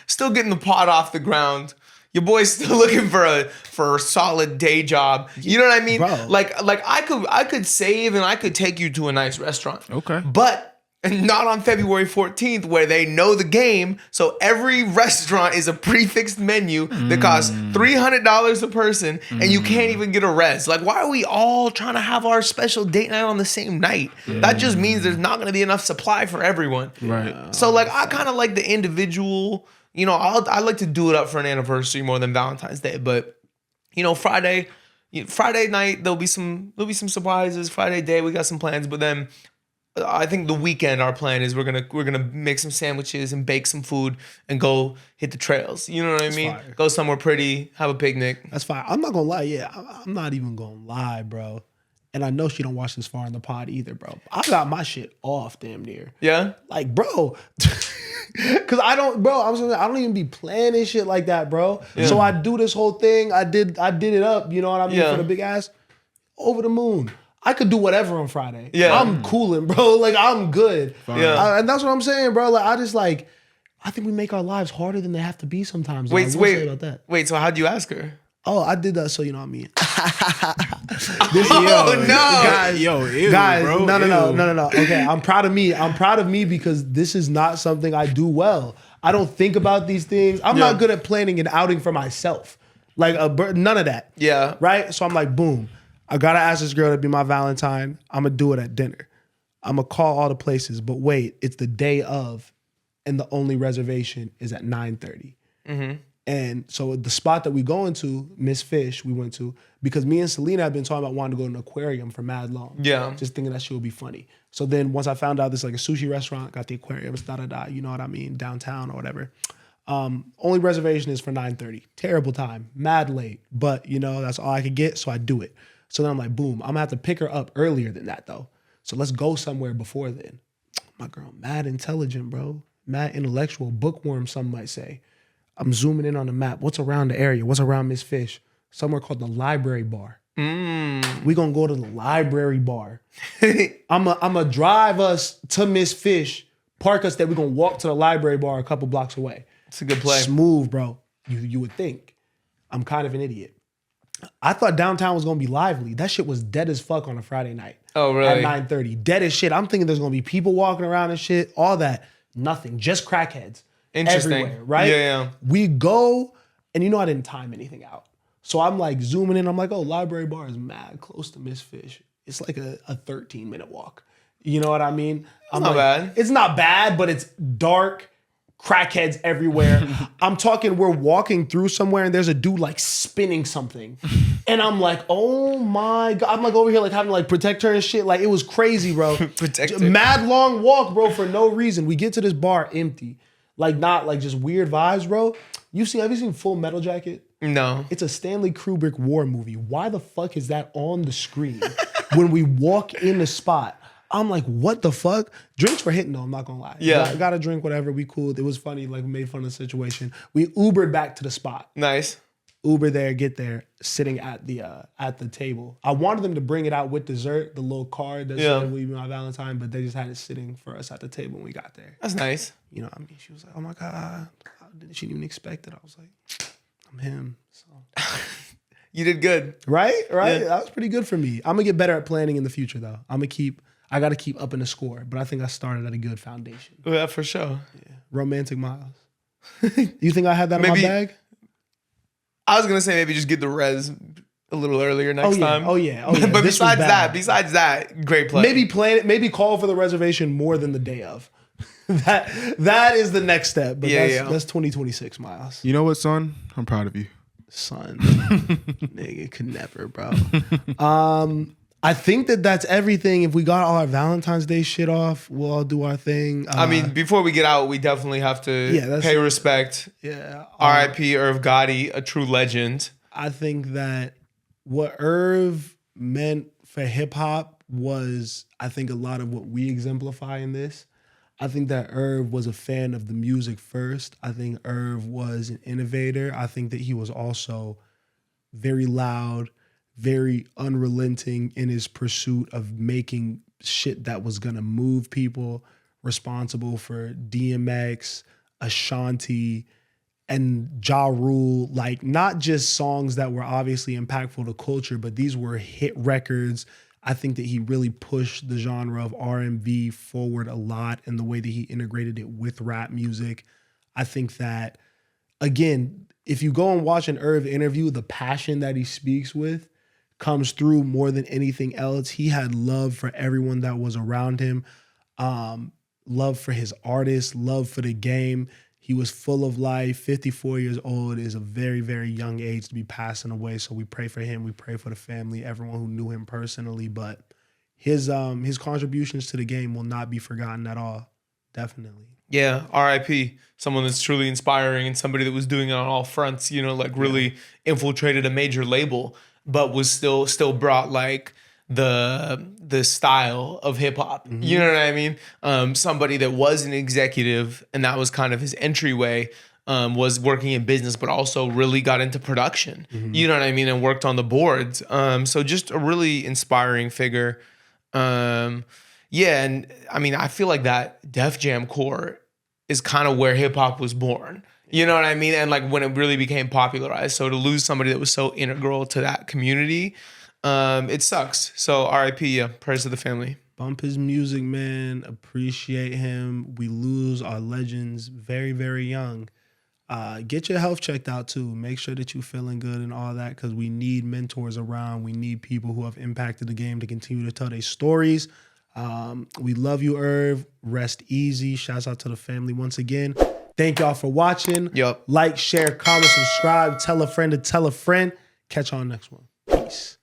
still getting the pot off the ground. Your boy's still looking for a solid day job. You know what I mean? Bro. Like I could save and I could take you to a nice restaurant. Okay. But not on February 14th where they know the game. So every restaurant is a prefixed menu that costs $300 a person and you can't even get a res. Like, why are we all trying to have our special date night on the same night? That just means there's not going to be enough supply for everyone. Right. So like, I kind of like the individual, you know, I like to do it up for an anniversary more than Valentine's Day. But, you know, Friday night, there'll be some surprises. Friday day, we got some plans, but then I think the weekend, our plan is we're gonna make some sandwiches and bake some food and go hit the trails. You know what I mean? Fire. Go somewhere pretty, have a picnic. That's fine. I'm not gonna lie. Yeah, I'm not even gonna lie, bro. And I know she don't watch this far in the pod either, bro. I got my shit off damn near. Yeah? Like, bro. Cause I don't even be planning shit like that, bro. Yeah. So I do this whole thing. I did it up, you know what I mean, for the big ass. Over the moon. I could do whatever on Friday. Yeah. I'm cooling, bro. Like, I'm good. Yeah. And that's what I'm saying, bro. Like, I think we make our lives harder than they have to be sometimes. Wait, about that. Wait, so how'd you ask her? Oh, I did that, so you know what I mean. Guys, bro, no. Okay, I'm proud of me. I'm proud of me because this is not something I do well. I don't think about these things. I'm not good at planning an outing for myself. Like, none of that. Yeah. Right? So I'm like, boom. I gotta ask this girl to be my Valentine. I'm gonna do it at dinner. I'm gonna call all the places, but wait, it's the day of, and the only reservation is at 9:30. Mm-hmm. And so the spot that we going to, Miss Fish, we went to, because me and Selena have been talking about wanting to go to an aquarium for mad long. Yeah. Just thinking that shit would be funny. So then once I found out this like a sushi restaurant, got the aquariums, you know what I mean, downtown or whatever. Only reservation is for 9:30. Terrible time, mad late, but you know, that's all I could get, so I do it. So then I'm like, boom, I'm gonna have to pick her up earlier than that though. So let's go somewhere before then. My girl, mad intelligent, bro. Mad intellectual, bookworm, some might say. I'm zooming in on the map. What's around the area? What's around Miss Fish? Somewhere called the Library Bar. We gonna go to the Library Bar. I'ma drive us to Miss Fish, park us there. We gonna walk to the Library Bar a couple blocks away. It's a good play. Smooth, bro. You would think. I'm kind of an idiot. I thought downtown was gonna be lively. That shit was dead as fuck on a Friday night. Oh, really? At 9:30. Dead as shit. I'm thinking there's gonna be people walking around and shit. All that. Nothing. Just crackheads. Interesting. Everywhere, right? Yeah. We go, and you know I didn't time anything out. So I'm like zooming in. I'm like, oh, Library Bar is mad close to Miss Fish. It's like a 13-minute walk. You know what I mean? It's not bad. It's not bad, but it's dark. Crackheads everywhere. I'm talking, we're walking through somewhere and there's a dude like spinning something. And I'm like, oh my God. I'm like over here like having to like protect her and shit. Like it was crazy, bro. Protect her. Mad long walk, bro, for no reason. We get to this bar empty. Like not like just weird vibes, bro. Have you seen Full Metal Jacket? No. It's a Stanley Kubrick war movie. Why the fuck is that on the screen when we walk in the spot? I'm like, what the fuck? Drinks were hitting though, I'm not gonna lie. Yeah. Got a drink, whatever, we cool. It was funny, like we made fun of the situation. We Ubered back to the spot. Nice. Uber there, get there, sitting at the table. I wanted them to bring it out with dessert, the little card that said "Will you be my Valentine," but they just had it sitting for us at the table when we got there. That's nice. You know what I mean? She was like, oh my God. She didn't even expect it. I was like, I'm him. So You did good. Right? Yeah. That was pretty good for me. I'm gonna get better at planning in the future though. I gotta keep upping the score, but I think I started at a good foundation. Yeah, for sure. Yeah. Romantic Miles. You think I had that in my bag? I was gonna say maybe just get the res a little earlier next time. Oh yeah. But besides that, great play. Maybe plan it. Maybe call for the reservation more than the day of. that is the next step. But that's 2026, Miles. You know what, son? I'm proud of you. Son, nigga, could never, bro. I think that's everything. If we got all our Valentine's Day shit off, we'll all do our thing. I mean, before we get out, we definitely have to pay respect. Yeah. R.I.P. Irv Gotti, a true legend. I think that what Irv meant for hip hop was, I think, a lot of what we exemplify in this. I think that Irv was a fan of the music first. I think Irv was an innovator. I think that he was also very loud, very unrelenting in his pursuit of making shit that was gonna move people, responsible for DMX, Ashanti, and Ja Rule. Like, not just songs that were obviously impactful to culture, but these were hit records. I think that he really pushed the genre of R&B forward a lot in the way that he integrated it with rap music. I think that, again, if you go and watch an Irv interview, the passion that he speaks with comes through more than anything else. He had love for everyone that was around him, love for his artists, love for the game. He was full of life. 54 years old is a very, very young age to be passing away. So we pray for him. We pray for the family, everyone who knew him personally. But his contributions to the game will not be forgotten at all. Definitely. Yeah, R.I.P. Someone that's truly inspiring and somebody that was doing it on all fronts, like really infiltrated a major label, but was still brought like the style of hip hop. Mm-hmm. You know what I mean? Somebody that was an executive and that was kind of his entryway, was working in business, but also really got into production. Mm-hmm. You know what I mean? And worked on the boards. So just a really inspiring figure. And I mean, I feel like that Def Jam core is kind of where hip hop was born. You know what I mean? And like when it really became popularized. So to lose somebody that was so integral to that community, it sucks. So RIP, prayers to the family. Bump his music, man. Appreciate him. We lose our legends very, very young. Get your health checked out too. Make sure that you're feeling good and all that, because we need mentors around. We need people who have impacted the game to continue to tell their stories. We love you, Irv. Rest easy. Shouts out to the family once again. Thank y'all for watching. Yep. Like, share, comment, subscribe. Tell a friend to tell a friend. Catch y'all next one. Peace.